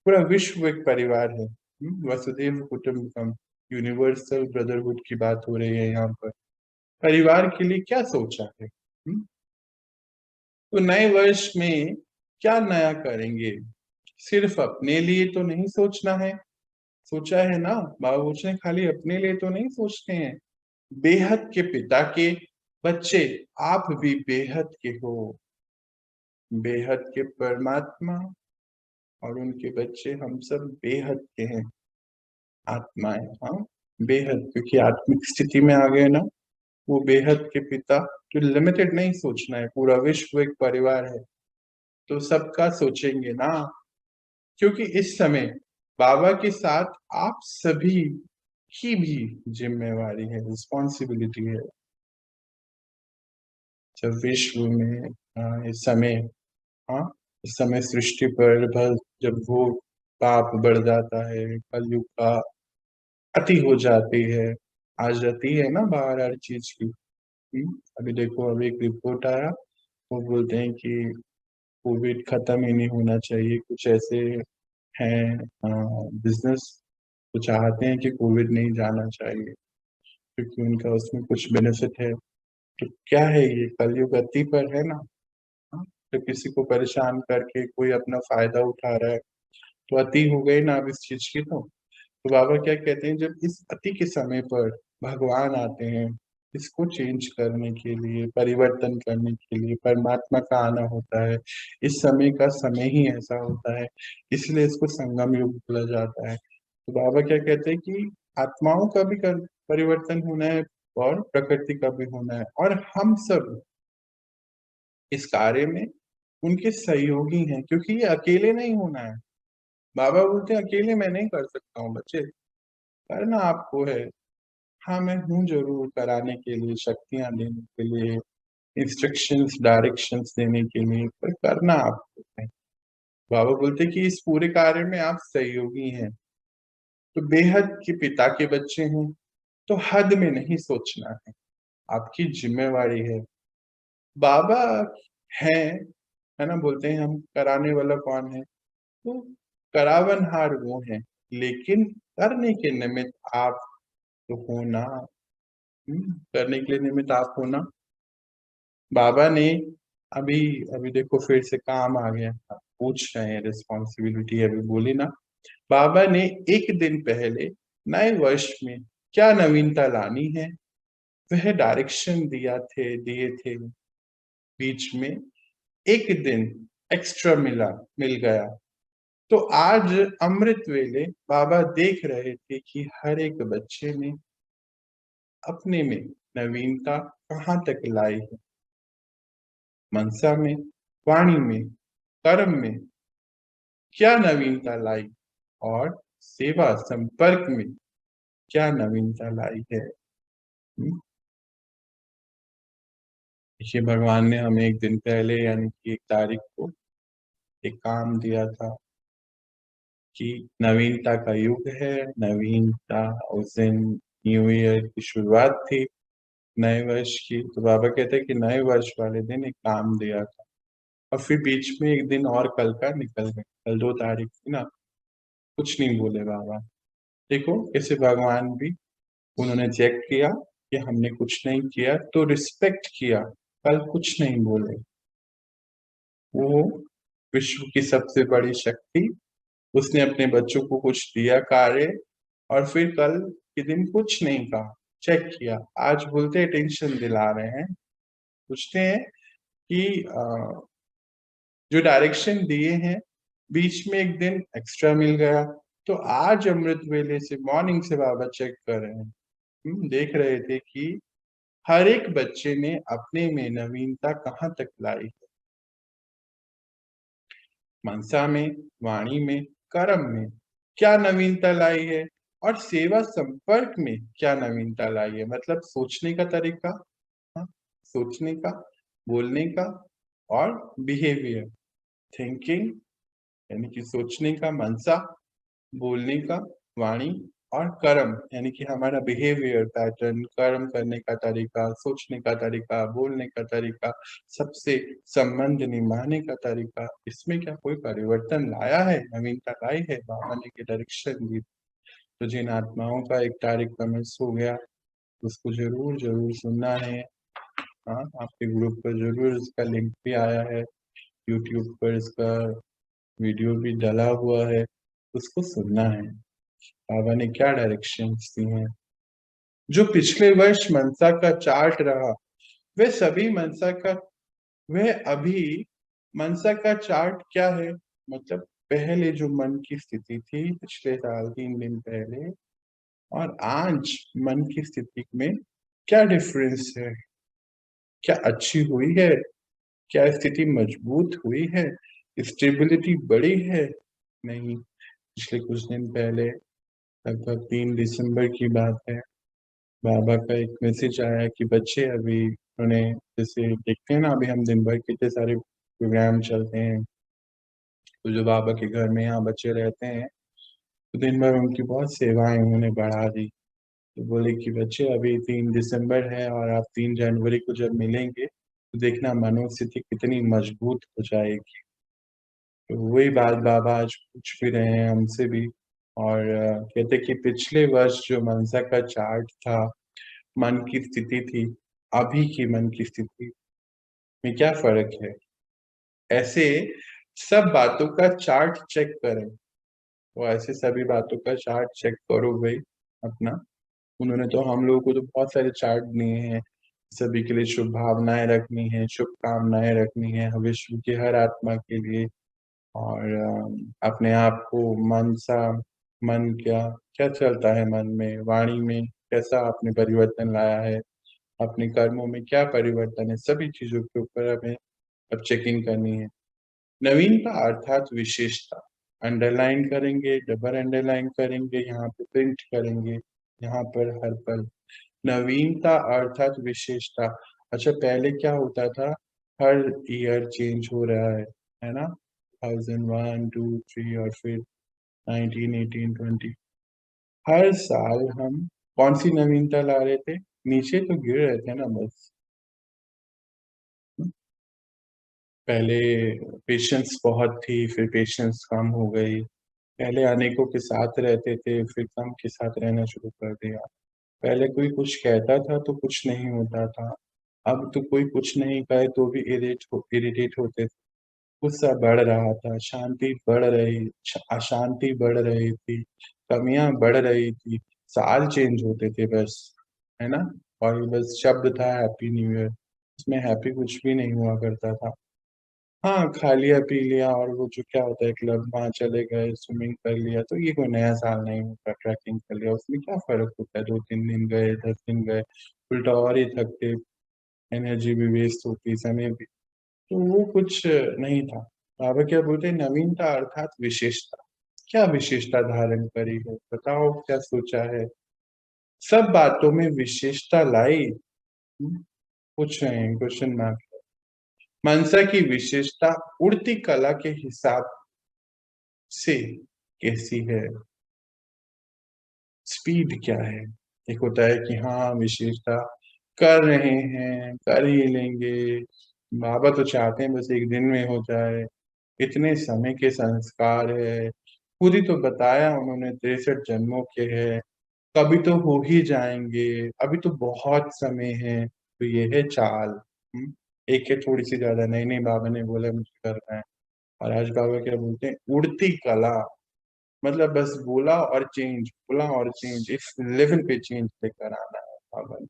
पूरा विश्व एक परिवार है। वसुधैव कुटुंबकम, यूनिवर्सल ब्रदरहुड की बात हो रही है यहाँ पर। परिवार के लिए क्या सोचा है? तो नए वर्ष में क्या नया करेंगे? सिर्फ अपने लिए तो नहीं सोचना है, सोचा है ना, बाबा पूछ रहे हैं, खाली अपने लिए तो नहीं सोचते हैं। बेहद के पिता के बच्चे आप भी बेहद के हो, बेहद के परमात्मा और उनके बच्चे हम सब बेहद के हैं, आत्माएं, हाँ, बेहद, क्योंकि आत्मिक स्थिति में आ गए ना, वो बेहद के पिता, जो लिमिटेड नहीं सोचना है, पूरा विश्व एक परिवार है, तो सबका सोचेंगे ना, क्योंकि इस समय बाबा के साथ आप सभी की भी जिम्मेवारी है, रिस्पॉन्सिबिलिटी है। जब विश्व में इस समय, हाँ, इस समय सृष्टि पर जब वो पाप बढ़ जाता है, कलयुग का अति हो जाती है, आज रहती है ना बाहर हर चीज की। अभी देखो, अभी एक रिपोर्ट आया, वो बोलते हैं कि कोविड खत्म ही नहीं होना चाहिए, कुछ ऐसे हैं बिजनेस, तो चाहते हैं कि कोविड नहीं जाना चाहिए, क्योंकि उनका उसमें कुछ बेनिफिट है। तो क्या है ये? कलयुग अति पर है ना, हाँ? तो किसी को परेशान करके कोई अपना फायदा उठा रहा है, तो अति हो गई ना अब इस चीज की। तो बाबा क्या कहते हैं, जब इस अति के समय पर भगवान आते हैं, इसको चेंज करने के लिए, परिवर्तन करने के लिए परमात्मा का आना होता है। इस समय का समय ही ऐसा होता है, इसलिए इसको संगम युग बोला जाता है। तो बाबा क्या कहते हैं कि आत्माओं का भी परिवर्तन होना है और प्रकृति का भी होना है, और हम सब इस कार्य में उनके सहयोगी हैं, क्योंकि ये अकेले नहीं होना है। बाबा बोलते हैं अकेले मैं नहीं कर सकता हूँ बच्चे, करना आपको है। हाँ, मैं हूँ जरूर कराने के लिए, शक्तियां देने के लिए, इंस्ट्रक्शंस डायरेक्शंस देने के लिए, पर करना आपको है। बाबा बोलते कि इस पूरे कार्य में आप सहयोगी हैं। तो बेहद के पिता के बच्चे हैं, तो हद में नहीं सोचना है, आपकी जिम्मेवारी है। बाबा है ना, बोलते हैं हम कराने वाला कौन है? तो करावनहार वो है, लेकिन करने के निमित्त आप तो होना, करने के लिए निमित्त आप होना। बाबा ने अभी अभी देखो फिर से काम आ गया, आप पूछ रहे हैं रिस्पॉन्सिबिलिटी, अभी बोली ना। बाबा ने एक दिन पहले नए वर्ष में क्या नवीनता लानी है, वह डायरेक्शन दिए थे। बीच में एक दिन एक्स्ट्रा मिल गया। तो आज अमृत वेले बाबा देख रहे थे कि हर एक बच्चे ने अपने में नवीनता कहाँ तक लाई है, मनसा में, वाणी में, कर्म में क्या नवीनता लाई, और सेवा संपर्क में क्या नवीनता लाई है। देखिए, भगवान ने हमें एक दिन पहले, यानी कि 1 तारीख को, एक काम दिया था कि नवीनता का युग है, नवीनता, उस दिन न्यू ईयर की शुरुआत थी, नए वर्ष की। तो बाबा कहते हैं कि नए वर्ष वाले दिन एक काम दिया था, और फिर बीच में एक दिन और कल का निकल गया, कल 2 तारीख थी ना, कुछ नहीं बोले बाबा। देखो कैसे भगवान भी, उन्होंने चेक किया कि हमने कुछ नहीं किया तो रिस्पेक्ट किया, कल कुछ नहीं बोले। वो विश्व की सबसे बड़ी शक्ति, उसने अपने बच्चों को कुछ दिया कार्य, और फिर कल के दिन कुछ नहीं कहा, चेक किया। आज बोलते टेंशन दिला रहे हैं, पूछते हैं कि जो डायरेक्शन दिए हैं, बीच में एक दिन एक्स्ट्रा मिल गया, तो आज अमृत वेले से, मॉर्निंग से बाबा चेक कर रहे हैं, देख रहे थे कि हर एक बच्चे ने अपने में नवीनता कहाँ तक लाई है, मनसा में, वाणी में, कर्म में क्या नवीनता लाई है, और सेवा संपर्क में क्या नवीनता लाई है। मतलब सोचने का तरीका, हाँ, सोचने का, बोलने का, और बिहेवियर, थिंकिंग, यानी कि सोचने का मनसा, बोलने का, वाणी और कर्म यानी कि हमारा बिहेवियर पैटर्न, कर्म करने का तरीका, सोचने का तरीका, बोलने का तरीका, सबसे संबंध निभाने का तरीका, इसमें क्या कोई परिवर्तन लाया है, नवीनता लाई है? बाबा ने के डायरेक्शन दी। तो जिन आत्माओं का 1 तारीख का मिस हो गया, उसको जरूर सुनना है। हाँ, आपके ग्रुप पर जरूर इसका लिंक भी आया है, यूट्यूब पर इसका वीडियो भी डला हुआ है, उसको सुनना है। बाबा ने क्या डायरेक्शंस दी हैं। जो पिछले वर्ष मनसा का चार्ट रहा, वह सभी मनसा का वह अभी मनसा का चार्ट क्या है? मतलब पहले जो मन की स्थिति थी पिछले साल 3 दिन पहले और आज मन की स्थिति में क्या डिफरेंस है? क्या अच्छी हुई है? क्या स्थिति मजबूत हुई है? स्टेबिलिटी बढ़ी है? नहीं। पिछले कुछ दिन पहले लगभग 3 दिसंबर की बात है, बाबा का एक मैसेज आया कि बच्चे अभी उन्हें जैसे देखते हैं ना, अभी हम दिन भर कितने सारे प्रोग्राम चलते हैं, तो जो बाबा के घर में यहाँ बच्चे रहते हैं, तो दिन भर उनकी बहुत सेवाएं उन्होंने बढ़ा दी। तो बोले कि बच्चे अभी 3 दिसंबर है और आप 3 जनवरी को जब मिलेंगे, तो देखना मनोस्थिति कितनी मजबूत हो जाएगी। तो वही बात बाबा आज पूछ भी रहे हैं हमसे भी और कहते कि पिछले वर्ष जो मनसा का चार्ट था, मन की स्थिति थी, अभी की मन की स्थिति में क्या फ़र्क है? ऐसे सब बातों का चार्ट चेक करें। तो ऐसे सभी बातों का चार्ट चेक करो भई अपना। उन्होंने तो हम लोगों को तो बहुत सारे चार्ट दिए हैं, सभी के लिए शुभ भावनाएँ रखनी है, शुभकामनाएँ रखनी है, विश्व की हर आत्मा के लिए और अपने आप को मन क्या चलता है मन में, वाणी में कैसा आपने परिवर्तन लाया है, अपने कर्मों में क्या परिवर्तन है, सभी चीज़ों के ऊपर हमें अब चेकिंग करनी है। नवीनता अर्थात विशेषता, अंडरलाइन करेंगे, डबल अंडरलाइन करेंगे, यहाँ पे प्रिंट करेंगे, यहाँ पर हर पल। नवीनता अर्थात विशेषता। अच्छा पहले क्या होता था, हर ईयर चेंज हो रहा है ना? 2001, 2, 3 और फिर 19, 18, 20 हर साल हम कौन-सी नवीनता ला रहे थे? नीचे तो गिर रहे थे ना बस। पहले पेशेंस बहुत थी, फिर पेशेंस कम हो गई। पहले अनेकों के साथ रहते थे, फिर कम के साथ रहना शुरू कर दिया। पहले कोई कुछ कहता था तो कुछ नहीं होता था, अब तो कोई कुछ नहीं कहे तो भी इरिटेट होते थे। गुस्सा बढ़ रहा था, अशांति बढ़ रही थी, कमियाँ बढ़ रही थी, साल चेंज होते थे बस, है ना? और ये बस शब्द था हैप्पी न्यू ईयर, उसमें हैप्पी कुछ भी नहीं हुआ करता था। हाँ, खा लिया, पी लिया और वो जो क्या होता है क्लब वहाँ चले गए, स्विमिंग कर लिया, तो ये कोई नया साल नहीं होता, ट्रैकिंग कर लिया, उसमें क्या फ़र्क होता है 2-3 दिन गए, 10 दिन गए, उल्टा और ही थकते, एनर्जी भी वेस्ट होती, समय भी तो वो कुछ नहीं था। बाबा क्या बोलते हैं नवीनता अर्थात विशेषता। क्या विशेषता धारण करी है? बताओ क्या सोचा है? सब बातों में विशेषता लाई? पूछ रहे हैं क्वेश्चन मार्क। मनसा की विशेषता उड़ती कला के हिसाब से कैसी है? स्पीड क्या है? एक होता है कि हाँ, विशेषता कर रहे हैं, कर ही लेंगे, बाबा तो चाहते हैं बस 1 दिन में हो जाए, इतने समय के संस्कार है, खुद ही तो बताया उन्होंने 63 जन्मों के हैं, कभी तो हो ही जाएँगे, अभी तो बहुत समय है, तो ये है चाल। एक है थोड़ी-सी ज़्यादा, नहीं-नहीं बाबा ने बोला मुझे करना है और आज बाबा क्या बोलते हैं, उड़ती कला। मतलब बस बोला और चेंज, इस लेवल पे चेंज लेकर आना है बाबा ने।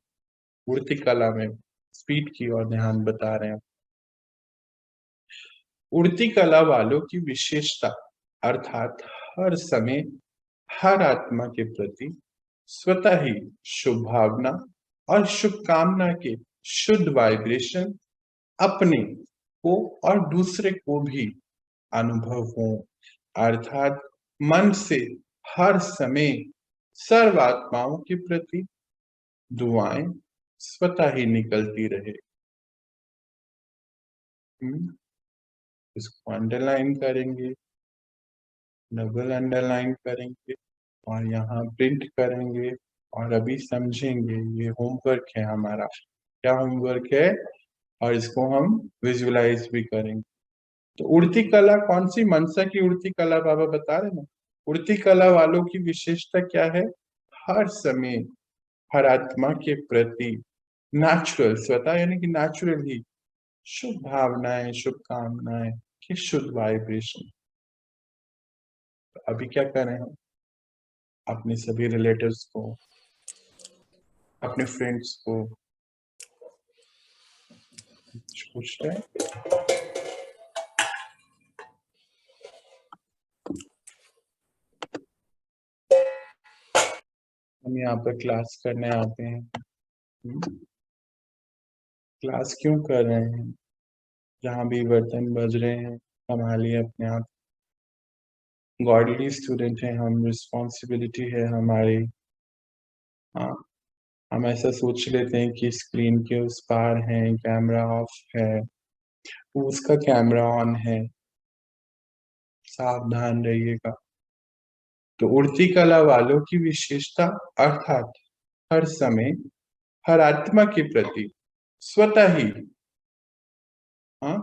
उड़ती कला में स्पीड की ओर ध्यान बता रहे हैं। उड़ती कला वालों की विशेषता अर्थात हर समय हर आत्मा के प्रति स्वतः ही शुभ भावना और शुभकामना के शुद्ध वाइब्रेशन अपने को और दूसरे को भी अनुभव हो अर्थात मन से हर समय सर्व आत्माओं के प्रति दुआएं स्वतः ही निकलती रहे। इसको अंडरलाइन करेंगे। डबल अंडरलाइन करेंगे और यहाँ प्रिंट करेंगे और अभी समझेंगे। ये होमवर्क है हमारा। क्या होमवर्क है? और इसको हम विजुअलाइज भी करेंगे। तो उड़ती कला कौन सी? मनसा की उड़ती कला बाबा बता रहे ना। उड़ती कला वालों की विशेषता क्या है? हर समय हर आत्मा के प्रति नेचुरल, स्वतः यानी कि नेचुरल ही शुभ भावनाएं, शुभकामनाएं की शुद्ध वाइब्रेशन। अभी क्या करें हम? अपने सभी रिलेटिव्स को, अपने फ्रेंड्स को कुछ पूछ रहे हैं? हम यहाँ पर क्लास करने आते हैं। क्लास क्यों कर रहे हैं? जहाँ भी बर्तन बज रहे हैं संभालिए अपने आप। गॉडली स्टूडेंट हैं हम, रिस्पॉन्सिबिलिटी है हमारी। हाँ, हम ऐसा सोच लेते हैं कि स्क्रीन के उस पार है, कैमरा ऑफ है, उसका कैमरा ऑन है। सावधान रहिएगा। तो उड़ती कला वालों की विशेषता अर्थात हर समय हर आत्मा के प्रति स्वतः ही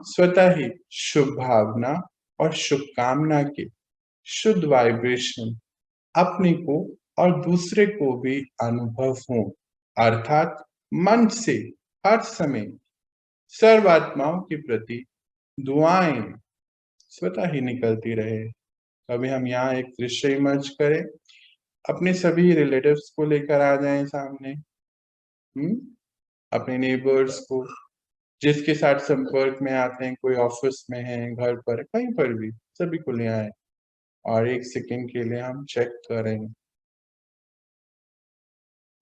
स्वतः ही शुभ भावना और शुभकामना के शुद्ध वाइब्रेशन अपने को और दूसरे को भी अनुभव हो। अर्थात मन से हर समय सर्व आत्माओं के प्रति दुआएं स्वतः ही निकलती रहे। अभी हम यहाँ एक दृश्य इमर्ज करें, अपने सभी रिलेटिव्स को लेकर आ जाएं सामने। अपने नेबर्स को, जिसके साथ संपर्क में आते हैं, कोई ऑफिस में है, घर पर, कहीं पर भी, सभी को ले आए और एक सेकंड के लिए हम चेक करें।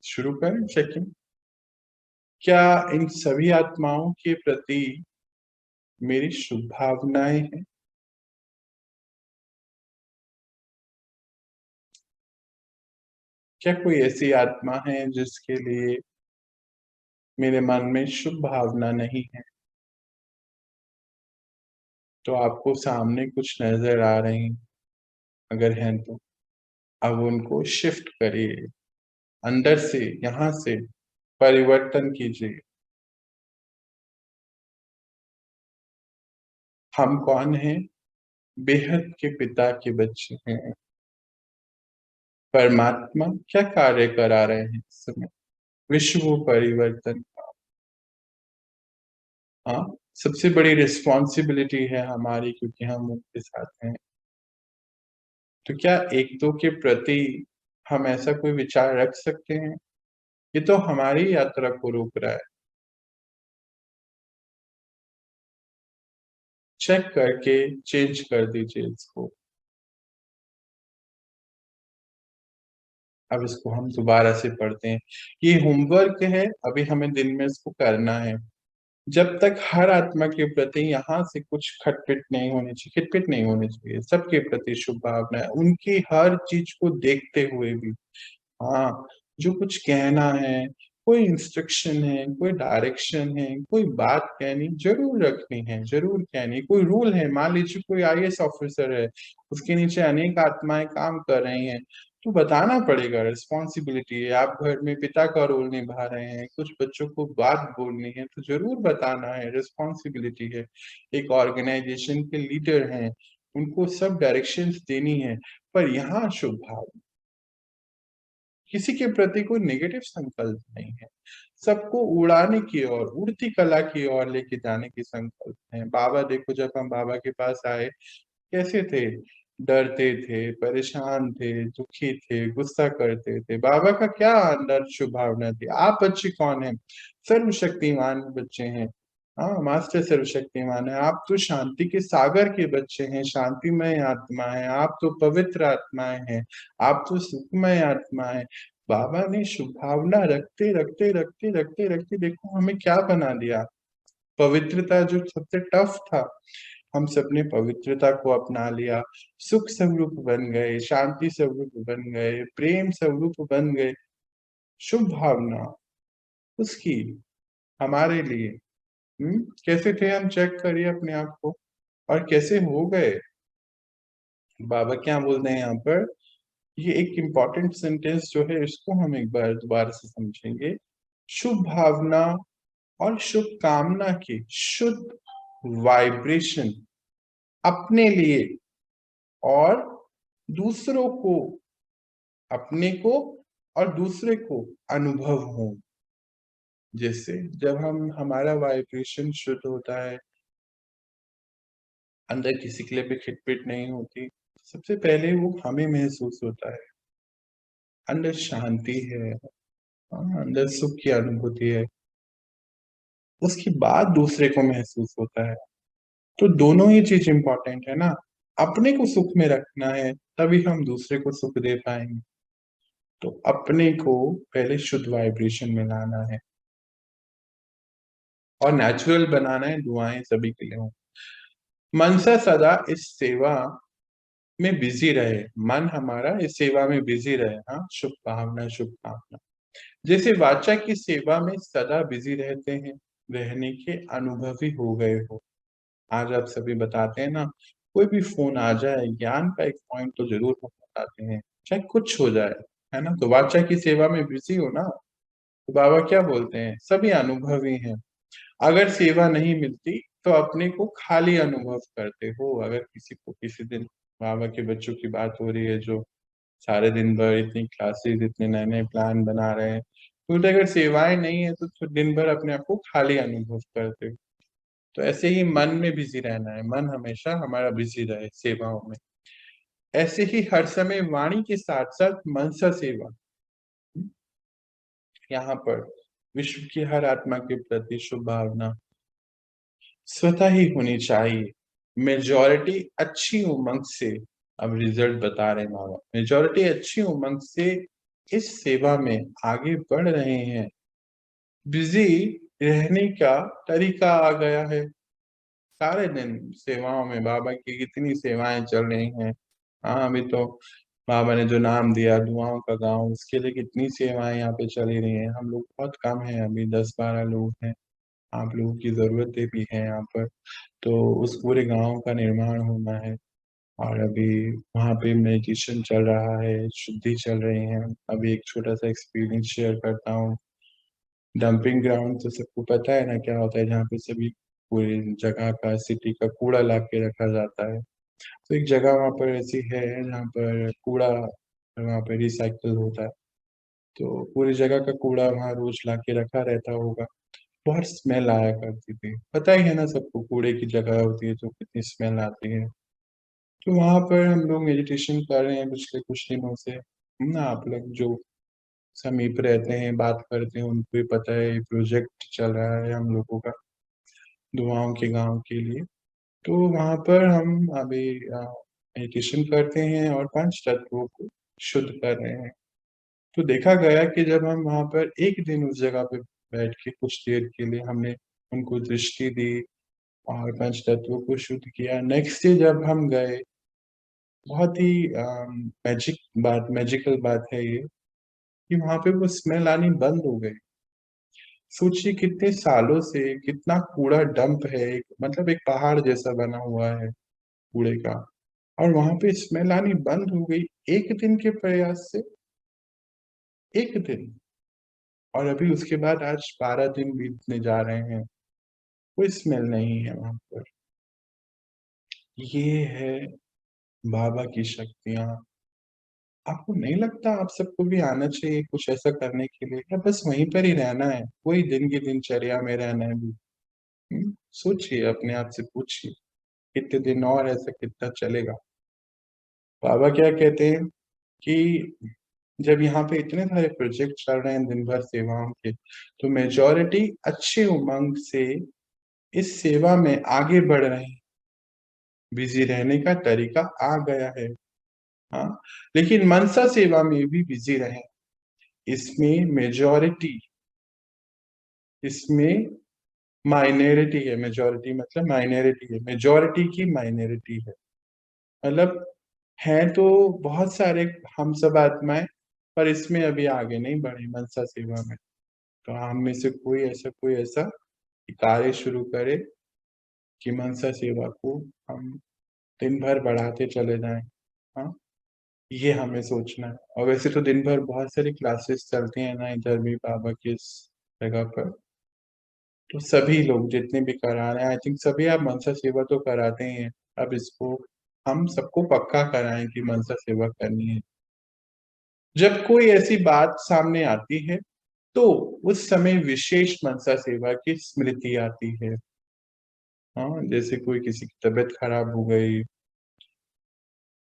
शुरू करें चेकिंग। क्या इन सभी आत्माओं के प्रति मेरी शुभ भावनाएं हैं? क्या कोई ऐसी आत्मा है जिसके लिए मेरे मन में शुभ भावना नहीं है? तो आपको सामने कुछ नजर आ रही, अगर हैं तो अब उनको शिफ्ट करिए, अंदर से, यहां से परिवर्तन कीजिए। हम कौन हैं? बेहद के पिता के बच्चे हैं। परमात्मा क्या कार्य करा रहे हैं इस समय? विश्व परिवर्तन। हाँ, सबसे बड़ी रिस्पॉन्सिबिलिटी है हमारी, क्योंकि हम उनके साथ हैं। तो क्या एक दो के प्रति हम ऐसा कोई विचार रख सकते हैं? ये तो हमारी यात्रा को रोक रहा है। चेक करके चेंज कर दीजिए इसको। अब इसको हम दोबारा से पढ़ते हैं। ये होमवर्क है, अभी हमें दिन में इसको करना है। जब तक हर आत्मा के प्रति यहाँ से कुछ खटपिट नहीं होनी चाहिए, खिटपिट नहीं होनी चाहिए, सबके प्रति शुभ भावना है, उनकी हर चीज को देखते हुए भी। हाँ, जो कुछ कहना है, कोई इंस्ट्रक्शन है, कोई डायरेक्शन है, कोई बात कहनी जरूर रखनी है, जरूर कहनी। कोई रूल है, मान लीजिए कोई आईएएस ऑफिसर है, उसके नीचे अनेक आत्माएं काम कर रही हैं, तो बताना पड़ेगा, रिस्पॉन्सिबिलिटी है। आप घर में पिता का रोल निभा रहे हैं, कुछ बच्चों को बात बोलनी है तो जरूर बताना है, रिस्पॉन्सिबिलिटी है। एक ऑर्गेनाइजेशन के लीडर हैं, उनको सब डायरेक्शंस देनी है। पर यहाँ शुभ भाव, किसी के प्रति कोई नेगेटिव संकल्प नहीं है, सबको उड़ाने की ओर, उड़ती कला की ओर लेके जाने की संकल्प है। बाबा देखो, जब हम बाबा के पास आए कैसे थे? डरते थे, परेशान थे, दुखी थे, गुस्सा करते थे। बाबा का क्या अंदर शुभ भावना थी? आप बच्चे कौन हैं? सर्वशक्तिमान बच्चे हैं। हाँ, मास्टर सर्वशक्तिमान है। आप तो शांति के सागर के बच्चे हैं, शांतिमय आत्मा है, आप तो पवित्र आत्माएं हैं, आप तो सुखमय आत्मा है। बाबा ने शुभ भावना रखते रखते रखते रखते रखते देखो हमें क्या बना दिया। पवित्रता जो सबसे टफ था, हम सबने पवित्रता को अपना लिया, सुख स्वरूप बन गए, शांति स्वरूप बन गए, प्रेम स्वरूप बन गए। शुभ भावना उसकी हमारे लिए। कैसे थे हम? चेक करिए अपने आप को, और कैसे हो गए। बाबा क्या बोलते हैं यहाँ पर, ये एक इम्पॉर्टेंट सेंटेंस जो है इसको हम एक बार दोबारा से समझेंगे। शुभ भावना और शुभ कामना की शुद्ध वाइब्रेशन अपने लिए और दूसरों को, अपने को और दूसरे को अनुभव हो। जैसे जब हमारा वाइब्रेशन शुद्ध होता है, अंदर किसी के लिए भी खिटपिट नहीं होती, सबसे पहले वो हमें महसूस होता है, अंदर शांति है, अंदर सुख की अनुभूति है, उसके बाद दूसरे को महसूस होता है। तो दोनों ही चीज इंपॉर्टेंट है ना। अपने को सुख में रखना है तभी हम दूसरे को सुख दे पाएंगे। तो अपने को पहले शुद्ध वाइब्रेशन में लाना है और नेचुरल बनाना है। दुआएं सभी के लिए हो। मनसा सदा इस सेवा में बिजी रहे, मन हमारा इस सेवा में बिजी रहे। हाँ, शुभ भावना शुभ कामना। जैसे वाचा की सेवा में सदा बिजी रहते हैं, रहने के अनुभवी हो गए हो। आज आप सभी बताते हैं ना, कोई भी फोन आ जाए, ज्ञान का एक पॉइंट तो जरूर हम बताते हैं, चाहे कुछ हो जाए, है ना। तो वाचा की सेवा में बिजी हो ना, तो बाबा क्या बोलते हैं, सभी अनुभवी हैं। अगर सेवा नहीं मिलती तो अपने को खाली अनुभव करते हो। अगर किसी को किसी दिन, बाबा के बच्चों की बात हो रही है जो सारे दिन भर इतनी क्लासेस, इतने नए नए प्लान बना रहे हैं, तो अगर सेवाएं नहीं है तो दिन भर अपने आप को खाली अनुभव करते हो। तो ऐसे ही मन में बिजी रहना है, मन हमेशा हमारा बिजी रहे सेवाओं में। ऐसे ही हर समय वाणी के साथ साथ मनसा सेवा, यहाँ पर विश्व की हर आत्मा के प्रति शुभ भावना स्वतः ही होनी चाहिए। मेजॉरिटी अच्छी उमंग से, अब रिजल्ट बता रहे हैं बाबा, मेजॉरिटी अच्छी उमंग से इस सेवा में आगे बढ़ रहे हैं। बिजी रहने का तरीका आ गया है। सारे दिन सेवाओं में, बाबा की कितनी सेवाएं चल रही हैं। हाँ, अभी तो बाबा ने जो नाम दिया दुआओं का गांव, उसके लिए कितनी सेवाएं यहाँ पे चली रही हैं। हम लोग बहुत कम हैं, अभी 10-12 लोग हैं। आप लोगों की जरूरतें भी है यहाँ पर। तो उस पूरे गांव का निर्माण होना है और अभी वहाँ पे मेडिटेशन चल रहा है, शुद्धि चल रही है। अभी एक छोटा सा एक्सपीरियंस शेयर करता हूँ। डंपिंग ग्राउंड तो सबको पता है ना क्या होता है, जहाँ पे सभी पूरी जगह का, सिटी का कूड़ा ला के रखा जाता है। तो एक जगह वहाँ पर ऐसी है जहाँ पर कूड़ा वहाँ पे रिसाइकल होता है। तो पूरी जगह का कूड़ा वहाँ रोज ला के रखा रहता होगा। बहुत स्मेल आया करती थी, पता ही है ना सबको, कूड़े की जगह होती है तो कितनी स्मेल आती है। तो वहां पर हम लोग मेडिटेशन कर रहे हैं पिछले कुछ दिनों से। ना आप लोग जो समीप रहते हैं, बात करते हैं, उनको भी पता है प्रोजेक्ट चल रहा है हम लोगों का दुआओं के गांव के लिए। तो वहां पर हम अभी मेडिटेशन करते हैं और पंच तत्वों को शुद्ध कर रहे हैं। तो देखा गया कि जब हम वहां पर एक दिन उस जगह पे बैठ के कुछ देर के लिए हमने उनको दृष्टि दी और पंच तत्वों को शुद्ध किया, नेक्स्ट डे जब हम गए, बहुत ही मैजिकल बात है ये कि वहां पे वो स्मेल आनी बंद हो गई। सोचिए कितने सालों से कितना कूड़ा डंप है, मतलब एक पहाड़ जैसा बना हुआ है कूड़े का, और वहां पे स्मेल आनी बंद हो गई एक दिन के प्रयास से। एक दिन। और अभी उसके बाद आज 12 दिन बीतने जा रहे हैं, कोई स्मेल नहीं है वहां पर। ये है बाबा की शक्तियां। आपको नहीं लगता आप सबको भी आना चाहिए कुछ ऐसा करने के लिए, या बस वहीं पर ही रहना है, कोई दिन की दिनचर्या में रहना है भी? सोचिए, अपने आप से पूछिए, कितने दिन और ऐसा कितना चलेगा। बाबा क्या कहते हैं कि जब यहाँ पे इतने सारे प्रोजेक्ट चल रहे हैं दिन भर सेवाओं के, तो मेजॉरिटी अच्छे उमंग से इस सेवा में आगे बढ़ रहे हैं। बिजी रहने का तरीका आ गया है। हाँ, लेकिन मनसा सेवा में भी बिजी रहे। इसमें मेजॉरिटी, इसमें माइनॉरिटी है। मेजॉरिटी मतलब माइनॉरिटी है, मेजॉरिटी की माइनॉरिटी है। मतलब है तो बहुत सारे हम सब आत्माएं, पर इसमें अभी आगे नहीं बढ़े मनसा सेवा में। तो हम में से कोई ऐसा कार्य शुरू करे कि मनसा सेवा को हम दिन भर बढ़ाते चले जाएं। हाँ, ये हमें सोचना है। और वैसे तो दिन भर बहुत सारी क्लासेस चलती हैं ना इधर भी बाबा की इस जगह पर, तो सभी लोग जितने भी करा रहे हैं, आई थिंक सभी आप मनसा सेवा तो कराते ही हैं। अब इसको हम सबको पक्का कराएं कि मनसा सेवा करनी है। जब कोई ऐसी बात सामने आती है तो उस समय विशेष मनसा सेवा की स्मृति आती है। हाँ, जैसे कोई किसी की तबीयत खराब हो गई,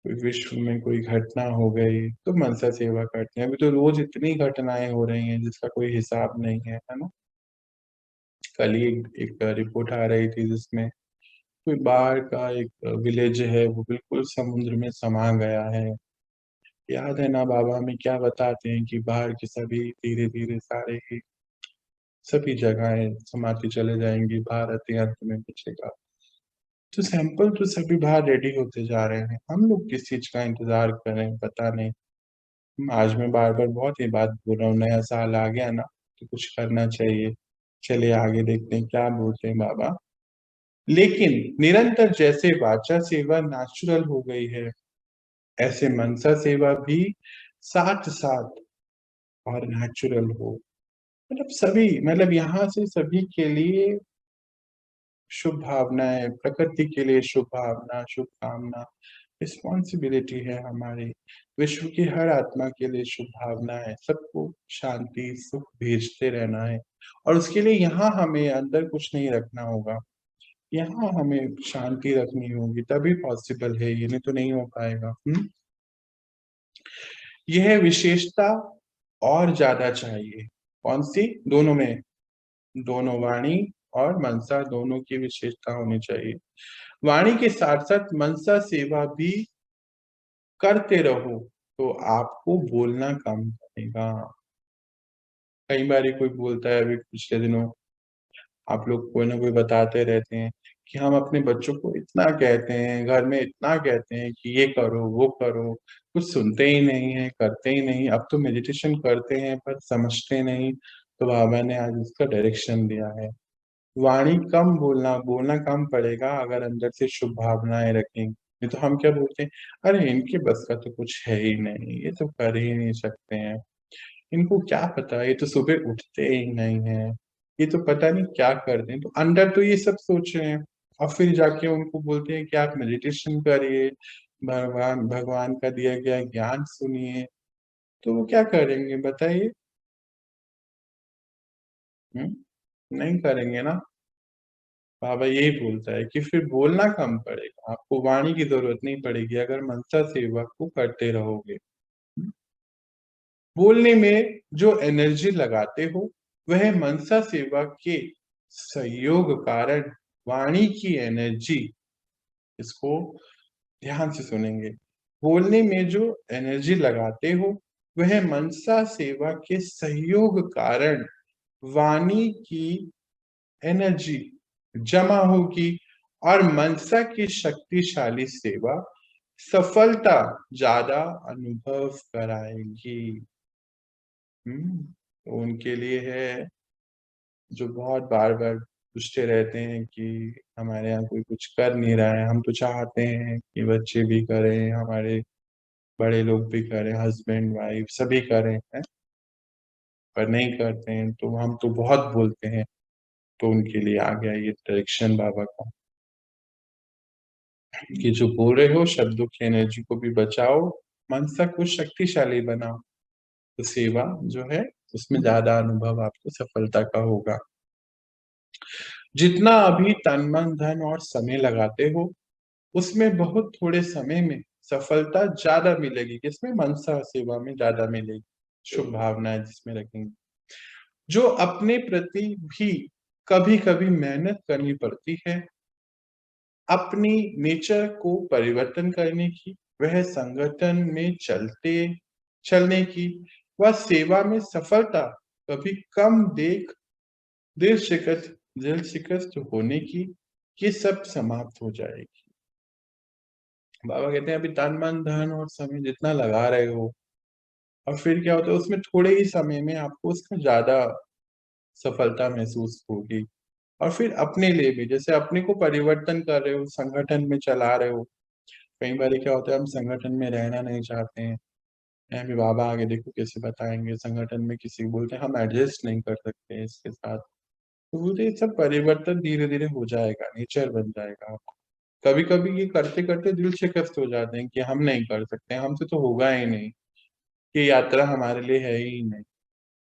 कोई विश्व में कोई घटना हो गई, तो मनसा सेवा करते हैं। अभी तो रोज इतनी घटनाएं हो रही हैं जिसका कोई हिसाब नहीं है ना। कल ही एक रिपोर्ट आ रही थी जिसमें कोई बाहर का एक विलेज है, वो बिल्कुल समुद्र में समा गया है। याद है ना बाबा हमें क्या बताते हैं कि बाहर के सभी धीरे धीरे सारे ही सभी जगहें समाती चले जाएंगी, भारत ही अंत में बचेगा। तो सैंपल तो सभी बाहर रेडी होते जा रहे हैं, हम लोग किस चीज का इंतजार कर रहे हैं पता नहीं। आज मैं बार बार बहुत ही बात बोल रहा हूँ, नया साल आ गया ना तो कुछ करना चाहिए। चलिए आगे देखते हैं क्या बोलते हैं बाबा। लेकिन निरंतर जैसे वाचा सेवा नेचुरल हो गई है, ऐसे मनसा सेवा भी साथ साथ और नेचुरल हो। मतलब सभी, मतलब यहाँ से सभी के लिए शुभ भावनाएं, प्रकृति के लिए शुभ भावना, शुभ कामना, रिस्पॉन्सिबिलिटी है हमारी। विश्व की हर आत्मा के लिए शुभ भावना है, सबको शांति सुख भेजते रहना है। और उसके लिए यहाँ हमें अंदर कुछ नहीं रखना होगा, यहाँ हमें शांति रखनी होगी, तभी पॉसिबल है, ये नहीं तो नहीं हो पाएगा। यह विशेषता और ज्यादा चाहिए। कौन सी? दोनों में, दोनों वाणी और मनसा दोनों की विशेषता होनी चाहिए। वाणी के साथ साथ मनसा सेवा भी करते रहो तो आपको बोलना कम पड़ेगा। कई बार कोई बोलता है, अभी पिछले दिनों आप लोग कोई ना कोई बताते रहते हैं कि हम अपने बच्चों को इतना कहते हैं, घर में इतना कहते हैं कि ये करो वो करो, कुछ सुनते ही नहीं है, करते ही नहीं। अब तो मेडिटेशन करते हैं पर समझते नहीं, तो बाबा ने आज उसका डायरेक्शन दिया है। वाणी कम बोलना, बोलना कम पड़ेगा अगर अंदर से शुभ भावनाएं रखेंगे। नहीं तो हम क्या बोलते हैं, अरे इनके बस का तो कुछ है ही नहीं, ये तो कर ही नहीं सकते हैं, इनको क्या पता, ये तो सुबह उठते ही नहीं है, ये तो पता नहीं क्या करते हैं। तो अंदर तो ये सब सोच रहे हैं, और फिर जाके उनको बोलते हैं कि आप मेडिटेशन करिए, भगवान भगवान का दिया गया ज्ञान सुनिए, तो वो क्या करेंगे बताइए? नहीं करेंगे ना। बाबा यही बोलता है कि फिर बोलना कम पड़ेगा, आपको वाणी की जरूरत नहीं पड़ेगी अगर मनसा सेवा को करते रहोगे। बोलने में जो एनर्जी लगाते हो वह मनसा सेवा के सहयोग कारण वाणी की एनर्जी, इसको ध्यान से सुनेंगे। बोलने में जो एनर्जी लगाते हो वह मनसा सेवा के सहयोग कारण वाणी की एनर्जी जमा होगी और मनसा की शक्तिशाली सेवा सफलता ज्यादा अनुभव कराएगी। तो उनके लिए है जो बहुत बार बार पूछते रहते हैं कि हमारे यहाँ कोई कुछ कर नहीं रहा है, हम तो चाहते हैं कि बच्चे भी करें, हमारे बड़े लोग भी करें, हस्बैंड वाइफ सभी करें हैं, पर नहीं करते हैं। तो हम तो बहुत बोलते हैं, तो उनके लिए आ गया ये डायरेक्शन बाबा का कि जो बोल रहे हो शब्दों की एनर्जी को भी बचाओ, मनसा को शक्तिशाली बनाओ, तो सेवा जो है उसमें ज्यादा अनुभव आपको सफलता का होगा। जितना अभी तन मन धन और समय लगाते हो उसमें बहुत थोड़े समय में सफलता ज्यादा मिलेगी, किसमें? मनसा सेवा में ज्यादा मिलेगी, शुभ भावनाएं जिसमें रखेंगे। जो अपने प्रति भी कभी कभी मेहनत करनी पड़ती है अपनी नेचर को परिवर्तन करने की, वह संगठन में चलने की, वह सेवा में सफलता कभी कम दिल शिकस्त होने की, ये सब समाप्त हो जाएगी। बाबा कहते हैं अभी तन मन धन और समय जितना लगा रहे हो, और फिर क्या होता है उसमें थोड़े ही समय में आपको उसका ज्यादा सफलता महसूस होगी। और फिर अपने लिए भी, जैसे अपने को परिवर्तन कर रहे हो, संगठन में चला रहे हो, कई बार क्या होता है, हम संगठन में रहना नहीं चाहते हैं। अभी बाबा आगे देखो कैसे बताएंगे, संगठन में किसी को बोलते हैं हम एडजस्ट नहीं कर सकते इसके साथ, तो बोलते ये सब परिवर्तन धीरे धीरे हो जाएगा, नेचर बन जाएगा। कभी कभी ये करते करते दिल शिकस्त हो जाते हैं कि हम नहीं कर सकते, हमसे तो होगा ही नहीं, ये यात्रा हमारे लिए है ही नहीं।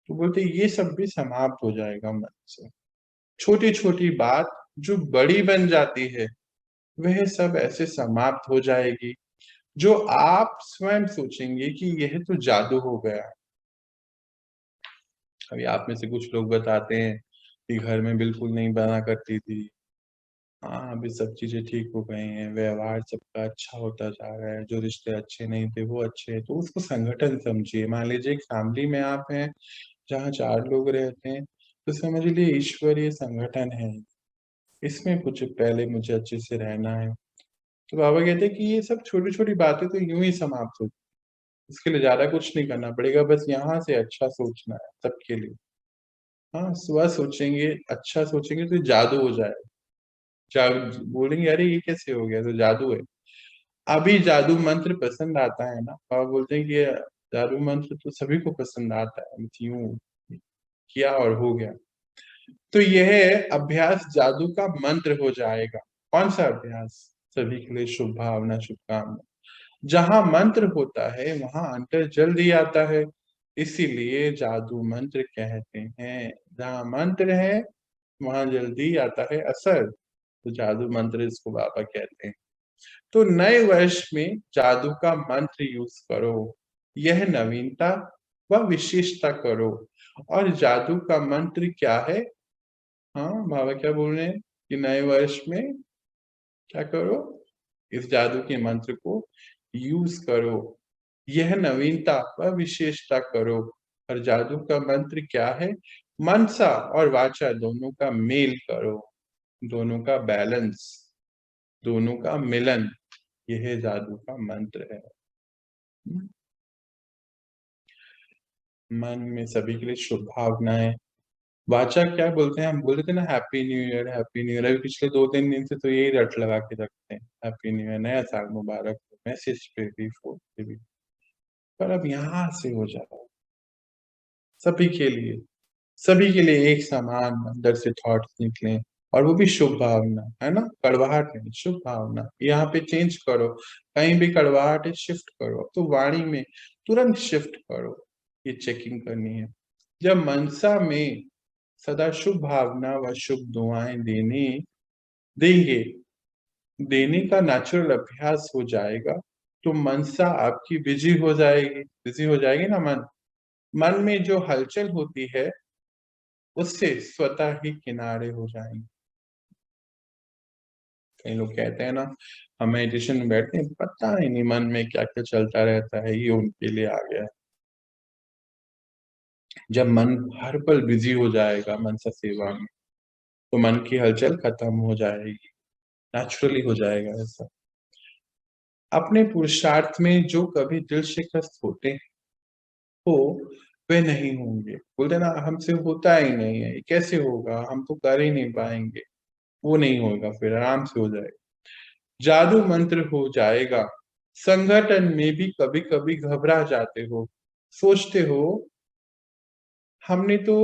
तो बोलते ये सब भी समाप्त हो जाएगा मन से। छोटी छोटी बात जो बड़ी बन जाती है वह सब ऐसे समाप्त हो जाएगी, जो आप स्वयं सोचेंगे कि यह तो जादू हो गया। अभी आप में से कुछ लोग बताते हैं कि घर में बिल्कुल नहीं बना करती थी, हाँ अभी सब चीजें ठीक हो गई हैं, व्यवहार सबका अच्छा होता जा रहा है, जो रिश्ते अच्छे नहीं थे वो अच्छे हैं, तो उसको संगठन समझिए। मान लीजिए एक फैमिली में आप हैं जहाँ 4 लोग रहते हैं, तो समझ लीजिए ईश्वरीय संगठन है, इसमें कुछ पहले मुझे अच्छे से रहना है। तो बाबा कहते हैं कि ये सब छोटी छोटी बातें तो यूं ही समाप्त हो, इसके लिए ज्यादा कुछ नहीं करना पड़ेगा, बस यहाँ से अच्छा सोचना है सबके लिए। हाँ सुबह सोचेंगे, अच्छा सोचेंगे तो जादू हो जाएगा। बोलेंगे अरे ये कैसे हो गया, तो जादू है। अभी जादू मंत्र पसंद आता है ना, बाबा बोलते हैं कि ये जादू मंत्र तो सभी को पसंद आता है, यूं किया और हो गया। तो यह अभ्यास जादू का मंत्र हो जाएगा। कौन सा अभ्यास? सभी के लिए शुभ भावना, शुभकामना। जहां मंत्र होता है वहां अंतर जल्दी आता है, इसीलिए जादू मंत्र कहते हैं। जहां मंत्र है वहां जल्दी आता है असर, तो जादू मंत्र इसको बाबा कहते हैं। तो नए वर्ष में जादू का मंत्र यूज करो, यह नवीनता व विशेषता करो। और जादू का मंत्र क्या है? हाँ बाबा क्या बोल रहे हैं कि नए वर्ष में क्या करो, इस जादू के मंत्र को यूज करो, यह नवीनता व विशेषता करो। और जादू का मंत्र क्या है? मनसा और वाचा दोनों का मेल करो, दोनों का बैलेंस, दोनों का मिलन, यह जादू का मंत्र है। मन में सभी के लिए शुभ भावनाएं। वाचा क्या बोलते हैं, हम बोलते थे ना happy new year, happy new year. अभी पिछले 2-3 दिन से तो यही रट लगा के रखते हैं, हैप्पी न्यू ईयर, नया साल मुबारक हो, मैसेज पे भी, फोन पे भी। पर अब यहाँ से हो जाए सभी के लिए, सभी के लिए एक समान अंदर से थॉट्स निकले, और वो भी शुभ भावना है ना, कड़वाहट नहीं, शुभ भावना। यहाँ पे चेंज करो, कहीं भी कड़वाहट है शिफ्ट करो, अब तो वाणी में तुरंत शिफ्ट करो, ये चेकिंग करनी है। जब मनसा में सदा शुभ भावना व शुभ दुआएं देंगे, देने का नेचुरल अभ्यास हो जाएगा, तो मनसा आपकी बिजी हो जाएगी, बिजी हो जाएगी ना मन। मन में जो हलचल होती है उससे स्वतः ही किनारे हो जाएंगे। कई लोग कहते हैं ना, हम मेडिटेशन में बैठते हैं, पता ही नहीं मन में क्या क्या चलता रहता है, ये उनके लिए आ गया। जब मन हर पल बिजी हो जाएगा मनसा सेवा में, तो मन की हलचल खत्म हो जाएगी, नेचुरली हो जाएगा ऐसा। अपने पुरुषार्थ में जो कभी दिल शिकस्त होते हो, वे नहीं होंगे। बोलते ना हमसे होता ही नहीं है, कैसे होगा, हम तो कर ही नहीं पाएंगे, वो नहीं होगा, फिर आराम से हो जाएगा, जादू मंत्र हो जाएगा। संगठन में भी कभी कभी घबरा जाते हो, सोचते हो हमने तो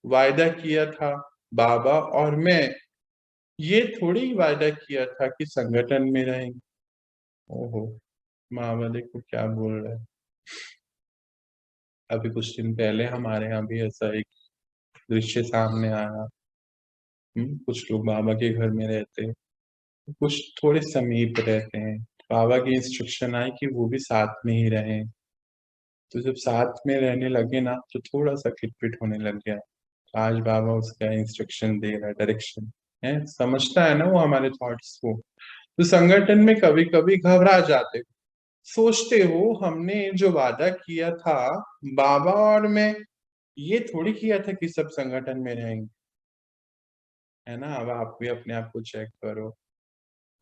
वायदा किया था, बाबा और मैं ये थोड़ी वायदा किया था कि संगठन में रहेंगे। ओहो, मामा देखो क्या बोल रहा है। अभी कुछ दिन पहले हमारे यहाँ भी ऐसा एक दृश्य सामने आया। कुछ लोग बाबा के घर में रहते हैं, कुछ थोड़े समीप रहते हैं। बाबा की इंस्ट्रक्शन आई कि वो भी साथ में ही रहें, तो जब साथ में रहने लगे ना तो थोड़ा सा खिटपिट होने लग गया। आज बाबा उसका इंस्ट्रक्शन दे रहा है, डायरेक्शन है, समझता है ना वो हमारे थॉट्स को। तो संगठन में कभी कभी घबरा जाते हो, सोचते हो हमने जो वादा किया था, बाबा और मैं ये थोड़ी किया था कि सब संगठन में रहेंगे, है ना। अब आप भी अपने आप को चेक करो।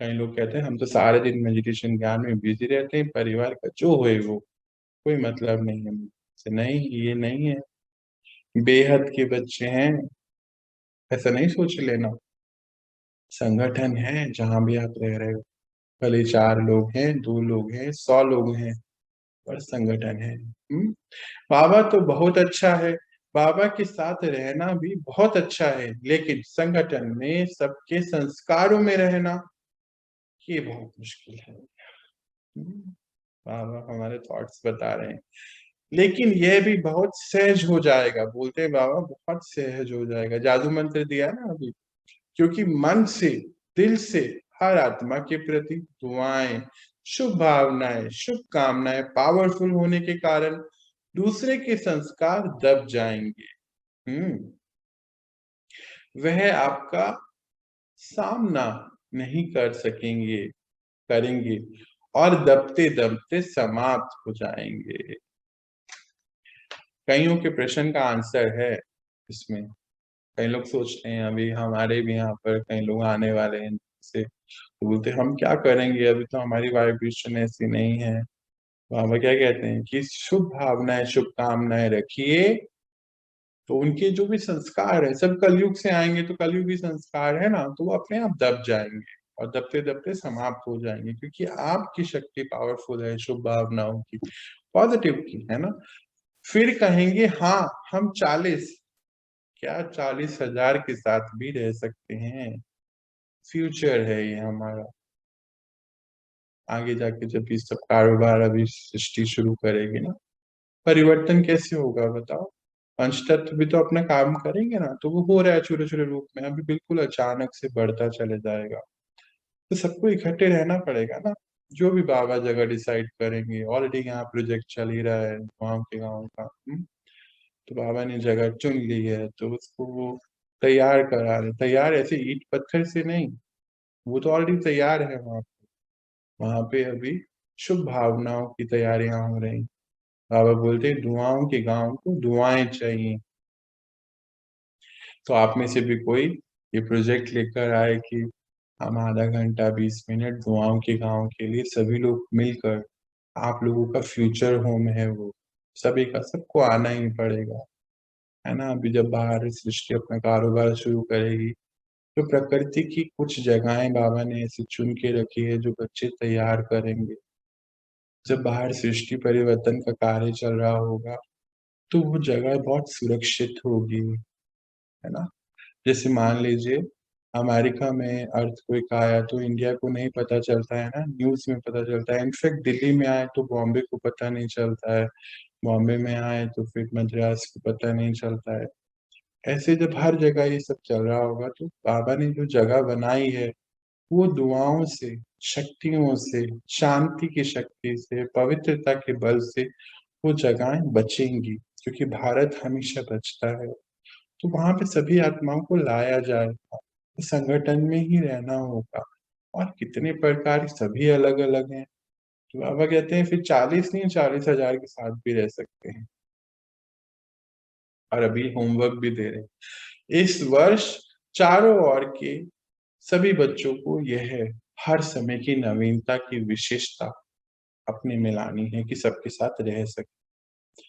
कई लोग कहते हैं हम तो सारे दिन मेडिटेशन ज्ञान में बिजी रहते हैं, परिवार का जो होए वो, कोई मतलब नहीं है मुझसे। नहीं, ये नहीं है, बेहद के बच्चे हैं, ऐसा नहीं सोच लेना। संगठन है जहां भी आप रह रहे हो, भले 4 लोग हैं, 2 लोग हैं, 100 लोग हैं, पर संगठन है। बाबा तो बहुत अच्छा है, बाबा के साथ रहना भी बहुत अच्छा है, लेकिन संगठन में सबके संस्कारों में रहना ये बहुत मुश्किल है। बाबा हमारे थॉट्स बता रहे हैं, लेकिन यह भी बहुत सहज हो जाएगा। बोलते हैं बाबा बहुत सहज हो जाएगा। जादू मंत्र दिया ना अभी, क्योंकि मन से, दिल से हर आत्मा के प्रति दुआएं, शुभ भावनाएं, शुभ कामनाएं पावरफुल होने के कारण दूसरे के संस्कार दब जाएंगे। वह आपका सामना नहीं कर सकेंगे, करेंगे और दबते दबते समाप्त हो जाएंगे। कईयों के प्रश्न का आंसर है इसमें। कई लोग सोचते हैं, अभी हमारे भी यहाँ पर कई लोग आने वाले हैं से बोलते हम क्या करेंगे, अभी तो हमारी वाइब्रेशन ऐसी नहीं है। बाबा क्या कहते हैं कि शुभ भावनाएं, शुभकामनाएं रखिए, तो उनके जो भी संस्कार है सब कलयुग से आएंगे, तो कलयुगी संस्कार है ना, तो वो अपने आप दब जाएंगे और दबते दबते समाप्त हो जाएंगे, क्योंकि आपकी शक्ति पावरफुल है शुभ भावनाओं की, पॉजिटिव की, है ना। फिर कहेंगे हाँ हम 40 क्या 40,000 के साथ भी रह सकते हैं। फ्यूचर है ये हमारा। आगे जाके जब ये सब कारोबार अभी सृष्टि शुरू करेगी ना, परिवर्तन कैसे होगा बताओ। पंचतत्व भी तो अपना काम करेंगे ना, तो वो हो रहा है छोटे छोटे रूप में, अभी बिल्कुल अचानक से बढ़ता चले जाएगा। तो सबको इकट्ठे रहना पड़ेगा ना। जो भी बाबा जगह डिसाइड करेंगे, ऑलरेडी यहाँ प्रोजेक्ट चल ही रहा है गाँव के गाँव का। तो बाबा ने जगह चुन ली है, तो उसको वो तैयार करा रहे। तैयार ऐसे ईंट पत्थर से नहीं, वो तो ऑलरेडी तैयार है वहां पे अभी शुभ भावनाओं की तैयारियां हो रही। बाबा बोलते हैं दुआओं के गांव को दुआएं चाहिए। तो आप में से भी कोई ये प्रोजेक्ट लेकर आए कि हम आधा घंटा 20 मिनट दुआओं के गांव के लिए सभी लोग मिलकर, आप लोगों का फ्यूचर होम है वो, सभी का, सबको आना ही पड़ेगा, है ना। अभी जब बाहर सृष्टि अपना कारोबार शुरू करेगी, तो प्रकृति की कुछ जगहें बाबा ने ऐसी चुन के रखी है जो बच्चे तैयार करेंगे। जब बाहर सृष्टि परिवर्तन का कार्य चल रहा होगा, तो वो जगह बहुत सुरक्षित होगी, है ना। जैसे मान लीजिए अमेरिका में अर्थक्वेक आया तो इंडिया को नहीं पता चलता है ना, न्यूज में पता चलता है। इनफैक्ट दिल्ली में आए तो बॉम्बे को पता नहीं चलता है, बॉम्बे में आए तो फिर मद्रास को पता नहीं चलता है। ऐसे जब हर जगह ये सब चल रहा होगा, तो बाबा ने जो जगह बनाई है वो दुआओं से, शक्तियों से, शांति की शक्ति से, पवित्रता के बल से वो जगहें बचेंगी, क्योंकि भारत हमेशा बचता है। तो वहां पे सभी आत्माओं को लाया जाएगा, तो संगठन में ही रहना होगा। और कितने प्रकार, सभी अलग अलग हैं। तो बाबा कहते हैं फिर 40 नहीं 40,000 के साथ भी रह सकते हैं। और अभी होमवर्क भी दे रहे हैं इस वर्ष। चारों ओर के सभी बच्चों को यह हर समय की नवीनता की विशेषता अपने में लानी है कि सबके साथ रह सके।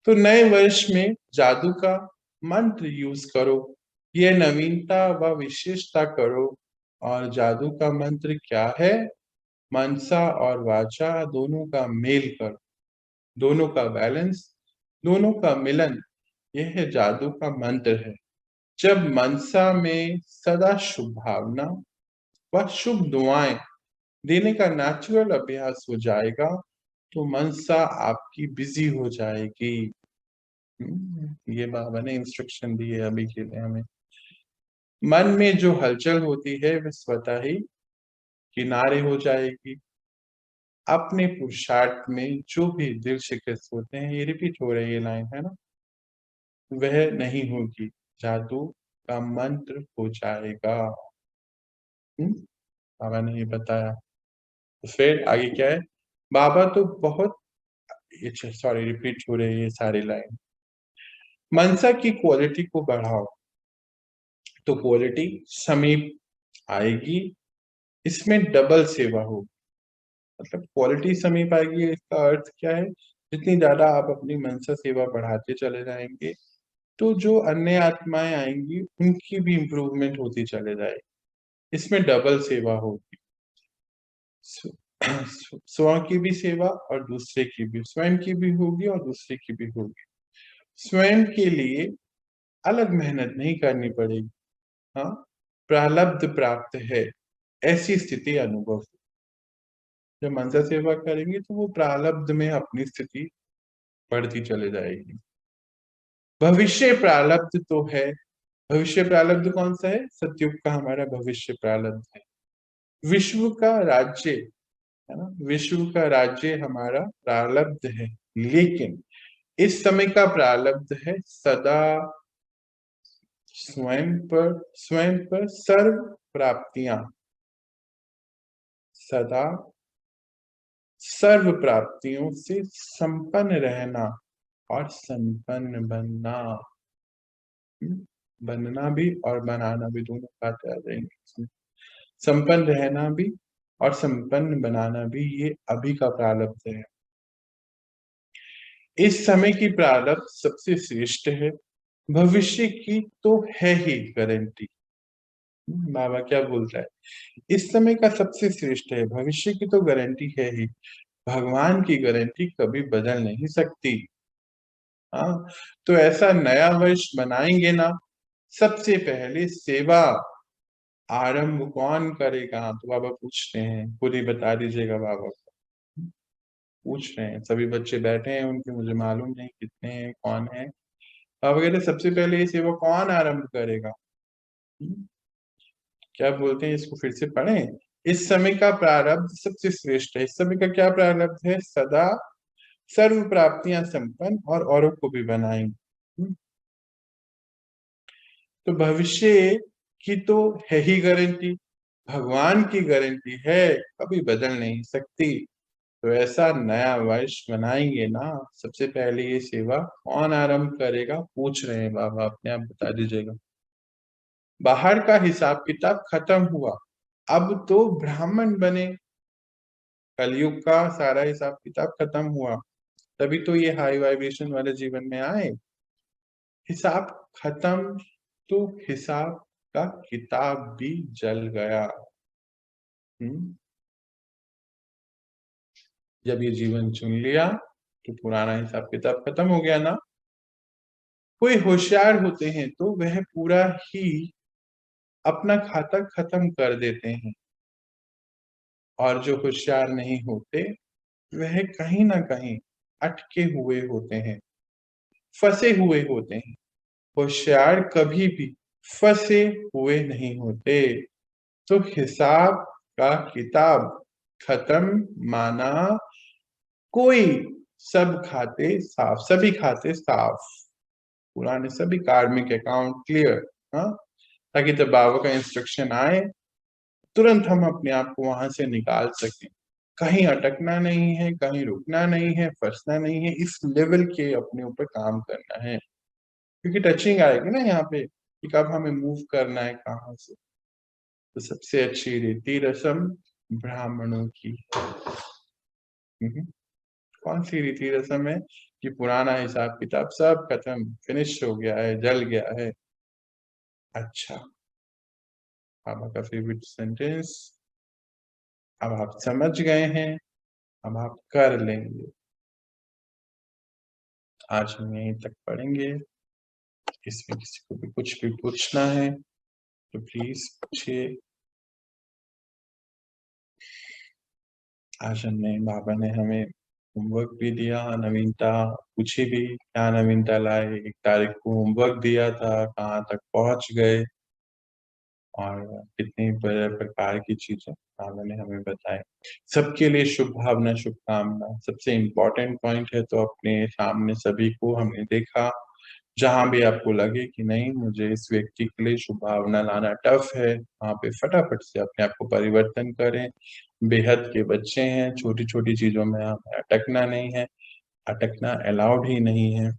तो नए वर्ष में जादू का मंत्र यूज करो, ये नवीनता व विशेषता करो। और जादू का मंत्र क्या है? मनसा और वाचा दोनों का मेल कर, दोनों का बैलेंस, दोनों का मिलन, यह जादू का मंत्र है। जब मनसा में सदा शुभ भावना व शुभ दुआएं देने का नेचुरल अभ्यास हो जाएगा, तो मनसा आपकी बिजी हो जाएगी। ये बाबा ने इंस्ट्रक्शन दी है अभी के लिए हमें। मन में जो हलचल होती है वह स्वतः ही किनारे हो जाएगी। अपने पुरुषार्थ में जो भी दिल शिकस्त होते हैं, ये रिपीट हो रही है लाइन, है ना, वह नहीं होगी, जादू का मंत्र हो जाएगा। बाबा ने ये बताया। तो फिर आगे क्या है? बाबा तो बहुत, सॉरी रिपीट हो रही है ये सारी लाइन। मनसा की क्वालिटी को बढ़ाओ, तो क्वालिटी समीप आएगी। इसमें डबल सेवा होगी। मतलब क्वालिटी समीप आएगी, इसका अर्थ क्या है? जितनी ज्यादा आप अपनी मनसा सेवा बढ़ाते चले जाएंगे, तो जो अन्य आत्माएं आएंगी उनकी भी इम्प्रूवमेंट होती चले जाएगी। इसमें डबल सेवा होगी। स्व की भी सेवा और दूसरे की भी, स्वयं की भी होगी और दूसरे की भी होगी। स्वयं के लिए अलग मेहनत नहीं करनी पड़ेगी। हाँ, प्रारब्ध प्राप्त है, ऐसी स्थिति अनुभव। जब मनसा सेवा करेंगे तो वो प्रारब्ध में अपनी स्थिति बढ़ती चले जाएगी। भविष्य प्रारब्ध तो है। भविष्य प्रारब्ध कौन सा है? सतयुग का हमारा भविष्य प्रारब्ध है। विश्व का राज्य है ना, विश्व का राज्य हमारा प्रारब्ध है, लेकिन इस समय का प्रारब्ध है सदा स्वयं पर सर्व प्राप्तियां, सदा सर्व प्राप्तियों से संपन्न रहना और संपन्न बनना। बनना भी और बनाना भी दोनों बातें आ जाएंगी। संपन्न रहना भी और संपन्न बनाना भी, ये अभी का प्रारब्ध है। इस समय की प्रारब्ध सबसे श्रेष्ठ है, भविष्य की तो है ही गारंटी। बाबा क्या बोलता है? इस समय का सबसे श्रेष्ठ है, भविष्य की तो गारंटी है ही, भगवान की गारंटी कभी बदल नहीं सकती। हाँ, तो ऐसा नया वर्ष बनाएंगे ना, सबसे पहले सेवा आरंभ कौन करेगा? तो बाबा पूछते हैं, खुद ही बता दीजिएगा बाबा को। पूछ रहे हैं, सभी बच्चे बैठे हैं उनके, मुझे मालूम नहीं कितने हैं, कौन है। बाबा कहते सबसे पहले ये सेवा कौन आरंभ करेगा? क्या बोलते हैं, इसको फिर से पढ़ें। इस समय का प्रारब्ध सबसे श्रेष्ठ है। इस समय का क्या प्रारब्ध है? सदा सर्व प्राप्तियां संपन्न और औरों को भी बनाएंगे। तो भविष्य की तो है ही गारंटी, भगवान की गारंटी है, कभी बदल नहीं सकती। तो ऐसा नया वर्ष मनाएंगे ना, सबसे पहले ये सेवा कौन आरंभ करेगा? पूछ रहे हैं बाबा, अपने आप बता दीजिएगा। बाहर का हिसाब किताब खत्म हुआ, अब तो ब्राह्मण बने। कलयुग का सारा हिसाब किताब खत्म हुआ, तभी तो ये हाई वाइब्रेशन वाले जीवन में आए। हिसाब खत्म तो हिसाब का किताब भी जल गया। जब ये जीवन चुन लिया तो पुराना हिसाब किताब खत्म हो गया ना। कोई होशियार होते हैं तो वह पूरा ही अपना खाता खत्म कर देते हैं, और जो होशियार नहीं होते वह कहीं ना कहीं अटके हुए होते हैं, फंसे हुए होते हैं। होशियार कभी भी फंसे हुए नहीं होते। तो हिसाब का किताब खत्म माना, कोई सब खाते साफ, सभी खाते साफ, पुराने सभी कार्मिक अकाउंट क्लियर। हाँ, ताकि जब बाबा का इंस्ट्रक्शन आए तुरंत हम अपने आप को वहां से निकाल सकें। कहीं अटकना नहीं है, कहीं रुकना नहीं है, फंसना नहीं है, इस लेवल के अपने ऊपर काम करना है। क्योंकि टचिंग आएगी ना यहाँ पे कि कब हमें मूव करना है, कहाँ से। तो सबसे अच्छी रीति रस्म ब्राह्मणों की कौन सी रीति रस्म है? कि पुराना हिसाब किताब सब खत्म, फिनिश हो गया है, जल गया है। अच्छा, बाबा का फेवरेट सेंटेंस, अब आप समझ गए हैं, अब आप कर लेंगे। आज हम यहीं तक पढ़ेंगे। इसमें किसी को भी कुछ भी पूछना है तो प्लीज पूछिए। आज हमने, बाबा ने हमें होमवर्क भी दिया, नवीनता पूछी भी, क्या नवीनता लाए। 1 तारीख को होमवर्क दिया था, कहाँ तक पहुंच गए और कितनी प्रकार की चीजें बाबा ने हमें बताए। सबके लिए शुभ भावना, शुभकामना। सबसे इम्पोर्टेंट पॉइंट है तो अपने सामने सभी को हमने देखा, जहां भी आपको लगे कि नहीं मुझे इस व्यक्ति के लिए शुभ भावना लाना टफ है, वहां पे फटाफट से अपने आप को परिवर्तन करें। बेहद के बच्चे हैं, छोटी छोटी चीजों में हमें अटकना नहीं है, अटकना अलाउड ही नहीं है।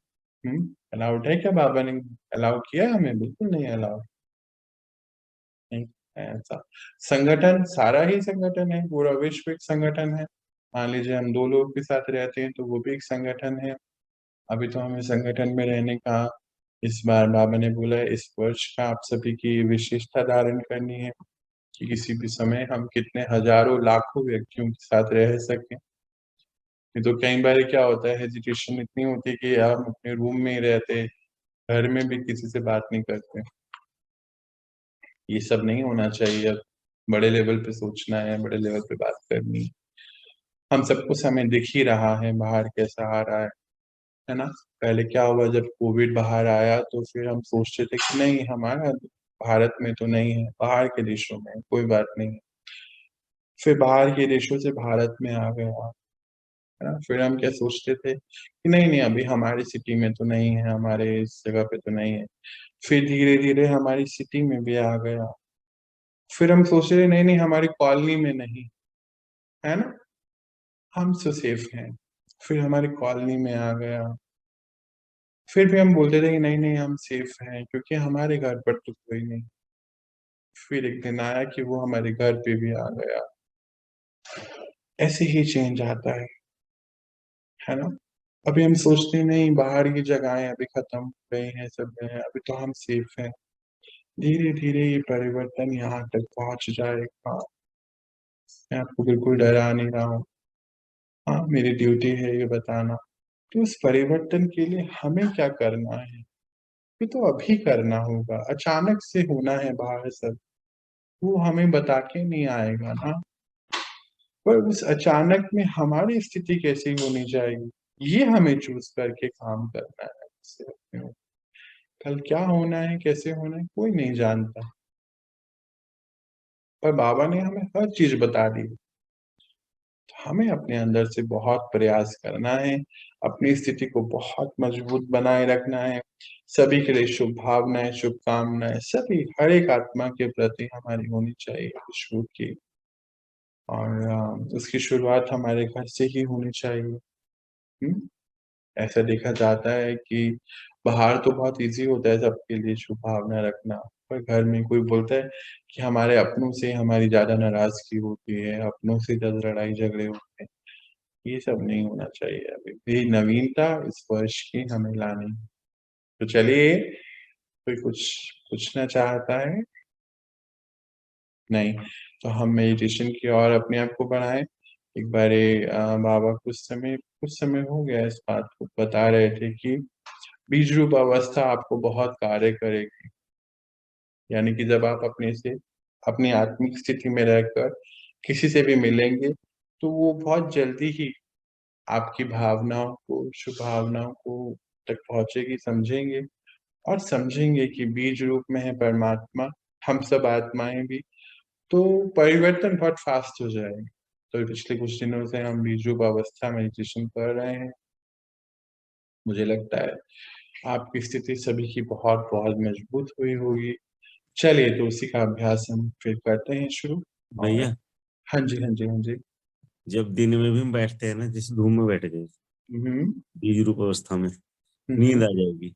अलाउड है क्या? बाबा ने अलाउ किया है हमें? बिल्कुल नहीं अलाउड, नहीं है ऐसा। संगठन सारा ही संगठन है, पूरा विश्व एक संगठन है। मान लीजिए हम 2 लोग के साथ रहते हैं तो वो भी एक संगठन है। अभी तो हमें संगठन में रहने का, इस बार बाबा ने बोला है इस वर्ष का आप सभी की विशेषता धारण करनी है कि किसी भी समय हम कितने हजारों लाखों व्यक्तियों के साथ रह सकें। नहीं तो कई बार क्या होता है, हेजिटेशन इतनी होती है कि हम अपने रूम में ही रहते, घर में भी किसी से बात नहीं करते। ये सब नहीं होना चाहिए। अब बड़े लेवल पे सोचना है, बड़े लेवल पे बात करनी है। हम सबको समय दिख ही रहा है बाहर कैसा आ रहा है ना? पहले क्या हुआ, जब कोविड बाहर आया तो फिर हम सोचते थे कि नहीं, हमारा भारत में तो नहीं है, बाहर के देशों में है, कोई बात नहीं। फिर बाहर के देशों से भारत में आ गया, है ना? फिर हम क्या सोचते थे कि नहीं अभी हमारी सिटी में तो नहीं है, हमारे इस जगह पे तो नहीं है। फिर धीरे-धीरे हमारी सिटी में भी आ गया। फिर हम सोच रहे नहीं हमारी कॉलोनी में नहीं, है ना? हम तो सेफ हैं। फिर हमारी कॉलोनी में आ गया। फिर भी हम बोलते थे कि नहीं हम सेफ हैं क्योंकि हमारे घर पर तो कोई नहीं। फिर एक दिन आया कि वो हमारे घर पे भी आ गया। ऐसे ही चेंज आता है ना? अभी हम सोचते हैं नहीं बाहर की जगहें अभी खत्म हो गई हैं, सब हैं, अभी तो हम सेफ हैं। धीरे-धीरे ये परिवर्तन यहाँ तक पहुँच जाएगा। मैं आपको बिल्कुल डरा नहीं रहा हूँ। हाँ, मेरी ड्यूटी है ये बताना। तो इस परिवर्तन के लिए हमें क्या करना है? ये तो अभी करना होगा, अचानक से होना है बाहर सब, वो हमें बता के नहीं आएगा ना। पर उस अचानक में हमारी स्थिति कैसी होनी चाहिए, ये हमें चूज़ करके काम करना है इससे अपने ऊपर। कल क्या होना है, कैसे होना है, कोई नहीं जानता। पर बाबा ने हमें हर चीज़ बता दी। तो हमें अपने अंदर से बहुत प्रयास करना है, अपनी स्थिति को बहुत मजबूत बनाए रखना है। सभी के लिए शुभ भावनाएँ, शुभकामनाएँ सभी हर एक आत्मा के प्रति हमारी होनी चाहिए विश्व की। और उसकी शुरुआत हमारे घर से ही होनी चाहिए। हुँ? ऐसा देखा जाता है कि बाहर तो बहुत ईज़ी होता है सबके लिए शुभ भावना रखना, पर घर में कोई बोलता है कि हमारे अपनों से हमारी ज़्यादा नाराज़गी होती है, अपनों से ज़्यादा लड़ाई-झगड़े होते हैं। ये सब नहीं होना चाहिए अभी भी नवीनता इस वर्ष की हमें लानी है। तो चलिए, कोई कुछ पूछना चाहता है? नहीं, तो हम मेडिटेशन की ओर अपने आप को बढ़ाएँ। एक बारी बाबा कुछ समय हो गया इस बात को बता रहे थे कि बीज रूप अवस्था आपको बहुत कार्य करेगी। यानी कि जब आप अपनी आत्मिक स्थिति में रहकर किसी से भी मिलेंगे, तो वो बहुत जल्दी ही आपकी भावनाओं को, शुभ भावनाओं को तक पहुँचेगी, समझेंगे और समझेंगे कि बीज रूप में है परमात्मा, हम सब आत्माएँ भी, तो परिवर्तन बहुत फ़ास्ट हो जाएगा। तो पिछले कुछ दिनों से हम बीज रूप अवस्था मेडिटेशन कर रहे हैं। मुझे लगता है आपकी स्थिति सभी की बहुत-बहुत मजबूत हुई होगी। चलिए तो उसी का अभ्यास हम फिर करते हैं शुरू। और भैया हाँ जी, हाँ जी, हाँ जी। जब दिन में भी हम बैठते हैं ना, जैसे धूप में बैठ गए हुँ, बीज रूप अवस्था में, हुँ, नींद हुँ। आ जाएगी,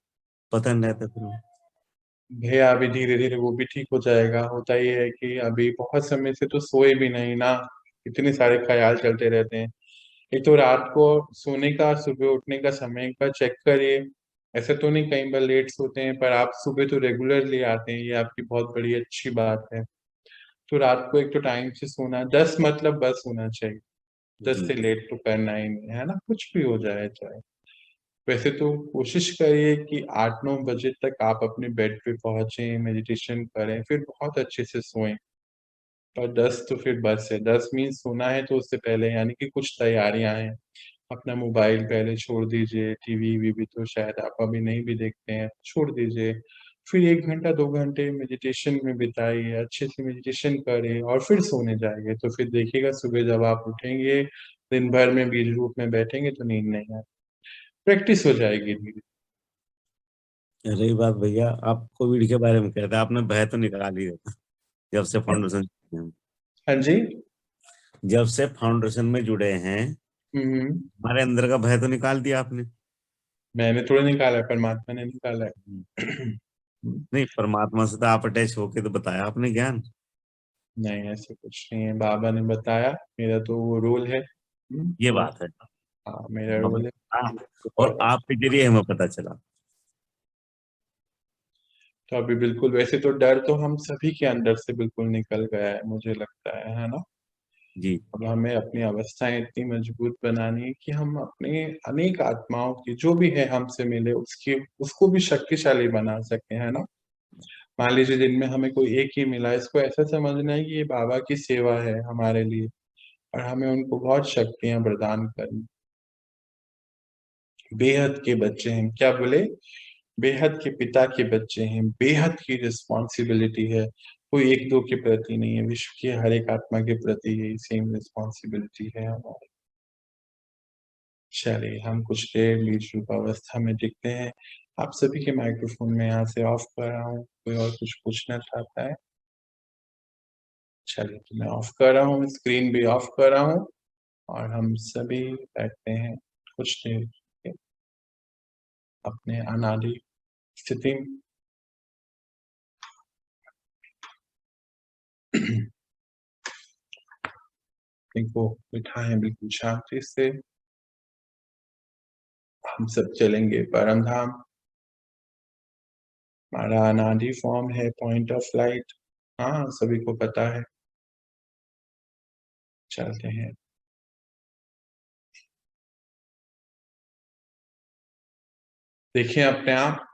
पता नहीं रहता फिर हमें। भैया अभी धीरे-धीरे वो भी ठीक हो जाएगा। होता ये है कि अभी बहुत समय से तो सोए भी नहीं ना, इतने सारे ख़्याल चलते रहते हैं। एक तो रात को सोने का, सुबह उठने का समय एक बार चेक करिए। ऐसा तो नहीं कई बार लेट सोते हैं, पर आप सुबह तो रेगुलरली आते हैं, ये आपकी बहुत बड़ी अच्छी बात है। तो रात को एक तो टाइम से सोना, 10 मतलब बस होना चाहिए। 10 जी से लेट तो करना ही नहीं है, है ना? कुछ भी हो जाए चाहे। वैसे तो कोशिश करिए कि 8-9 बजे तक आप अपने बेड पे पहुँचे, मेडिटेशन करें, फिर बहुत अच्छे से सोएँ। और 10 तो फिर बस है, 10 मीन्स सोना है तो उससे पहले यानी कि कुछ तैयारियाँ हैं। अपना मोबाइल पहले छोड़ दीजिए, टीवी-वीवी तो शायद आप अभी नहीं भी देखते हैं, छोड़ दीजिए। फिर 1 घंटा 2 घंटे मेडिटेशन में बिताइए, अच्छे से मेडिटेशन करें और फिर सोने जाइए। तो फिर देखिएगा सुबह जब आप उठेंगे, दिन भर में बीज रूप में बैठेंगे तो नींद नहीं आए। प्रैक्टिस हो जाएगी धीरे। रही बात भैया, आप कोविड के बारे में कहते हैं, आपने भय तो निकाल ही दिया जब से फाउंडेशन हाँ जी। जब से फाउंडेशन में जुड़े हैं, हुँ, हुँ। हमारे अंदर का भय तो निकाल दिया आपने। मैंने थोड़ी निकाला है, परमात्मा ने निकाला हम्म। है। नहीं, परमात्मा से तो आप अटैच होके तो बताया आपने ज्ञान। नहीं, ऐसा कुछ नहीं है, बाबा ने बताया, मेरा तो वो रोल है। ये तो बात है। हाँ, मेरा बाबा रोल है। ने कहा, तो और पढ़ो। आपके जरिए हमें पता चला। तो अभी बिल्कुल वैसे तो डर तो हम सभी के अंदर से बिल्कुल निकल गया है, मुझे लगता है ना। जी अब हमें अपनी अवस्थाएं इतनी मजबूत बनानी है कि हम अपने अनेक आत्माओं की जो भी है हमसे मिले उसको भी शक्तिशाली बना सके, है ना। मान लीजिए दिन में हमें कोई एक ही मिला, इसको ऐसा समझना है कि ये बाबा की सेवा है हमारे लिए और हमें उनको बहुत शक्तियां प्रदान करनी। बेहद के बच्चे हैं, क्या बोले, बेहद के पिता के बच्चे हैं, बेहद की रिस्पॉन्सिबिलिटी है, कोई एक दो के प्रति नहीं है, विश्व की हर एक आत्मा के प्रति यही सेम रिस्पॉन्सिबिलिटी है हमारी। चलिए हम कुछ देर बीच रूप अवस्था में टिकते हैं। आप सभी के माइक्रोफोन में यहाँ से ऑफ कर रहा हूँ, कोई और कुछ पूछना चाहता है? चलिए तो मैं ऑफ कर रहा हूँ, स्क्रीन भी ऑफ कर रहा हूँ और हम सभी बैठते हैं कुछ देर के अपने अनादि स्थिति में। इनको बिठाएं बिल्कुल शांति से। हम सब चलेंगे परम धाम। हमारा अनादि फॉर्म है पॉइंट ऑफ लाइट, हाँ सभी को पता है। चलते हैं। देखिए अपने आप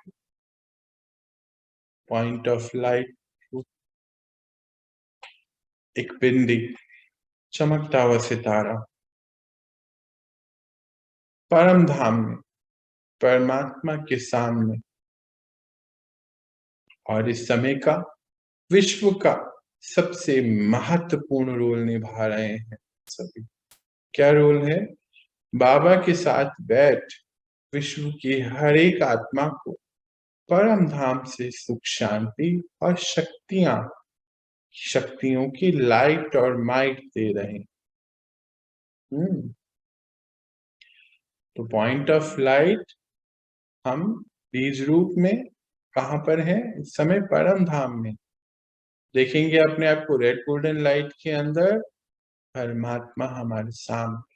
पॉइंट ऑफ लाइट, एक बिंदी, चमकता हुआ सितारा, परम धाम में परमात्मा के सामने, और इस समय का विश्व का सबसे महत्वपूर्ण रोल निभा रहे हैं सभी। क्या रोल है? बाबा के साथ बैठ विश्व की हर एक आत्मा को परम धाम से सुख शांति और शक्तियों की लाइट और माइट दे रहे हैं। तो पॉइंट ऑफ लाइट हम बीज रूप में कहां पर है इस समय? परम धाम में। देखेंगे अपने आप को रेड गोल्डन लाइट के अंदर, परमात्मा हमारे सामने।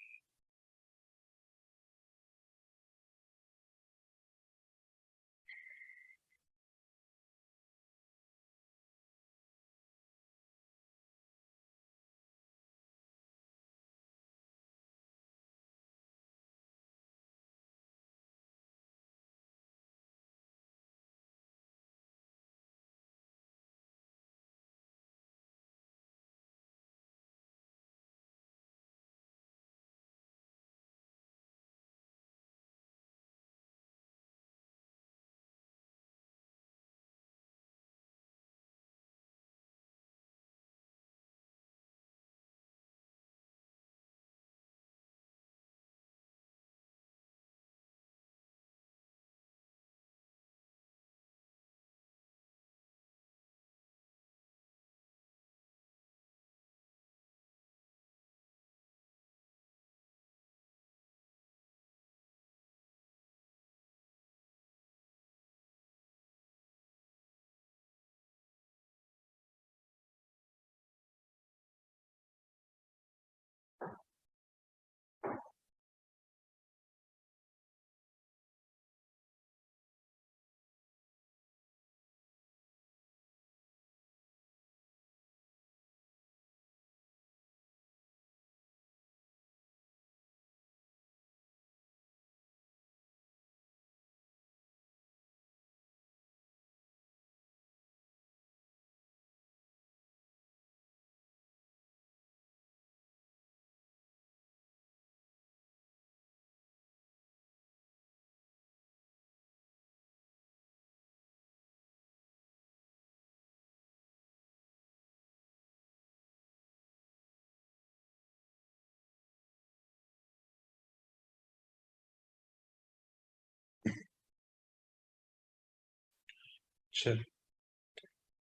चल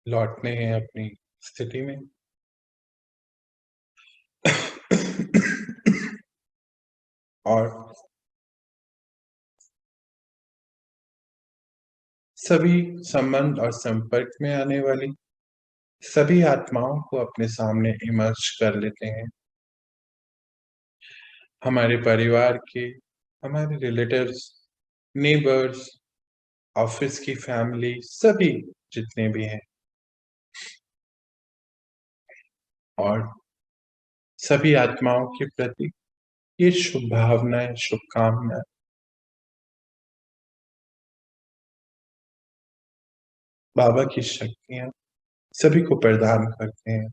लौटने हैं अपनी स्थिति में। और सभी संबंध और संपर्क में आने वाली सभी आत्माओं को अपने सामने इमर्ज कर लेते हैं। हमारे परिवार के, हमारे रिलेटिव्स, नेबर्स, ऑफिस की फैमिली, सभी जितने भी हैं, और सभी आत्माओं के प्रति ये शुभ भावनाएं, शुभकामनाएं। बाबा की शक्तियां सभी को प्रदान करते हैं,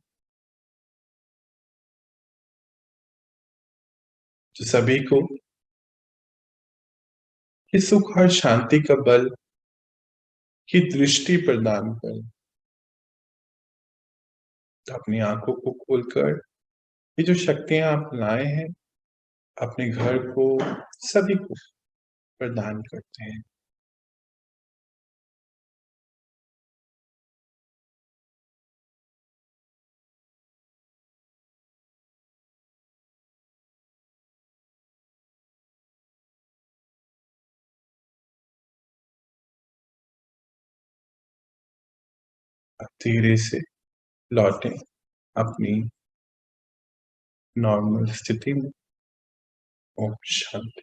जो सभी को ये सुख और शांति का बल की दृष्टि प्रदान करें। तो अपनी आंखों को खोलकर ये जो शक्तियां आप लाए हैं, अपने घर को, सभी को प्रदान करते हैं। अब धीरे से लौटें अपनी नॉर्मल स्थिति में। ओम शांति।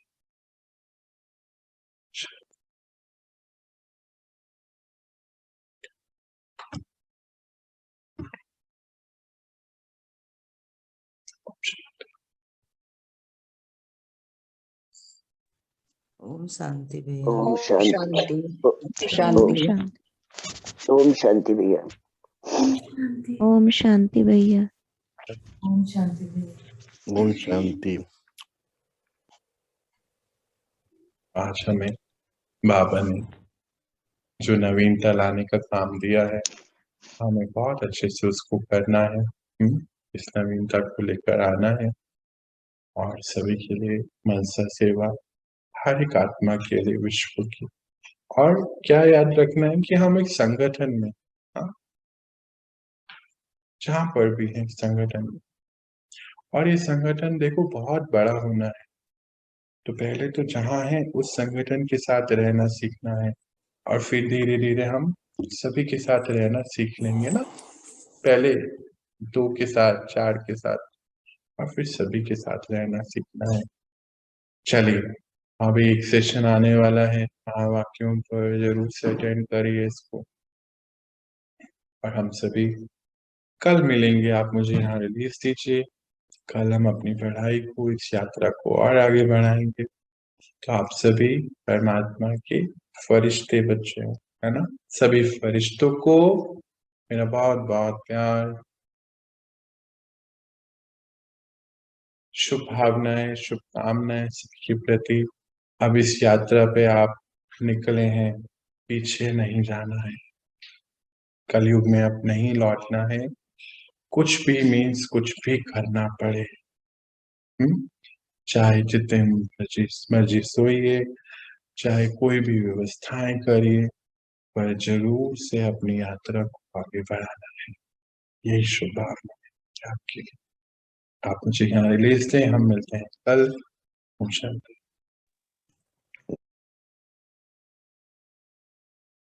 ओम शांति भैया। ओम ओम शांति। शांति। ओम शांति। शांति। ओम शांति भैया। ओम शांति भैया। ओम शांति भैया। ओम शांति। आज हमें बाबा ने जो नवीनता लाने का काम दिया है, हमें बहुत अच्छे से उसको करना है। इस नवीनता को लेकर आना है और सभी के लिए मनसा सेवा, हर एक आत्मा के लिए, विश्व की। और क्या याद रखना है कि हम एक संगठन में, हाँ, जहां पर भी है संगठन में, और ये संगठन देखो बहुत बड़ा होना है। तो पहले तो जहां है उस संगठन के साथ रहना सीखना है, और फिर धीरे धीरे हम सभी के साथ रहना सीख लेंगे ना। पहले 2 के साथ, 4 के साथ, और फिर सभी के साथ रहना सीखना है। चलिए, अभी एक सेशन आने वाला है महावाक्यों पर, जरूर से अटेंड करिए इसको। और हम सभी कल मिलेंगे। आप मुझे यहाँ रिलीज दीजिए, कल हम अपनी पढ़ाई को, इस यात्रा को और आगे बढ़ाएंगे। तो आप सभी परमात्मा के फरिश्ते बच्चे हो, है ना। सभी फरिश्तों को मेरा बहुत बहुत प्यार, शुभ भावनाएं, शुभकामनाएं सबके प्रति। अब इस यात्रा पे आप निकले हैं, पीछे नहीं जाना है। कलयुग में अब नहीं लौटना है, कुछ भी मीन्स कुछ भी करना पड़े। चाहे जितने मर्जी सोइए, चाहे कोई भी व्यवस्थाएं करिए, पर जरूर से अपनी यात्रा को आगे बढ़ाना है। यही शुभ भावना है आपके लिए। आप मुझे यहाँ रिलीज दें, हम मिलते हैं कल। ओम शांति।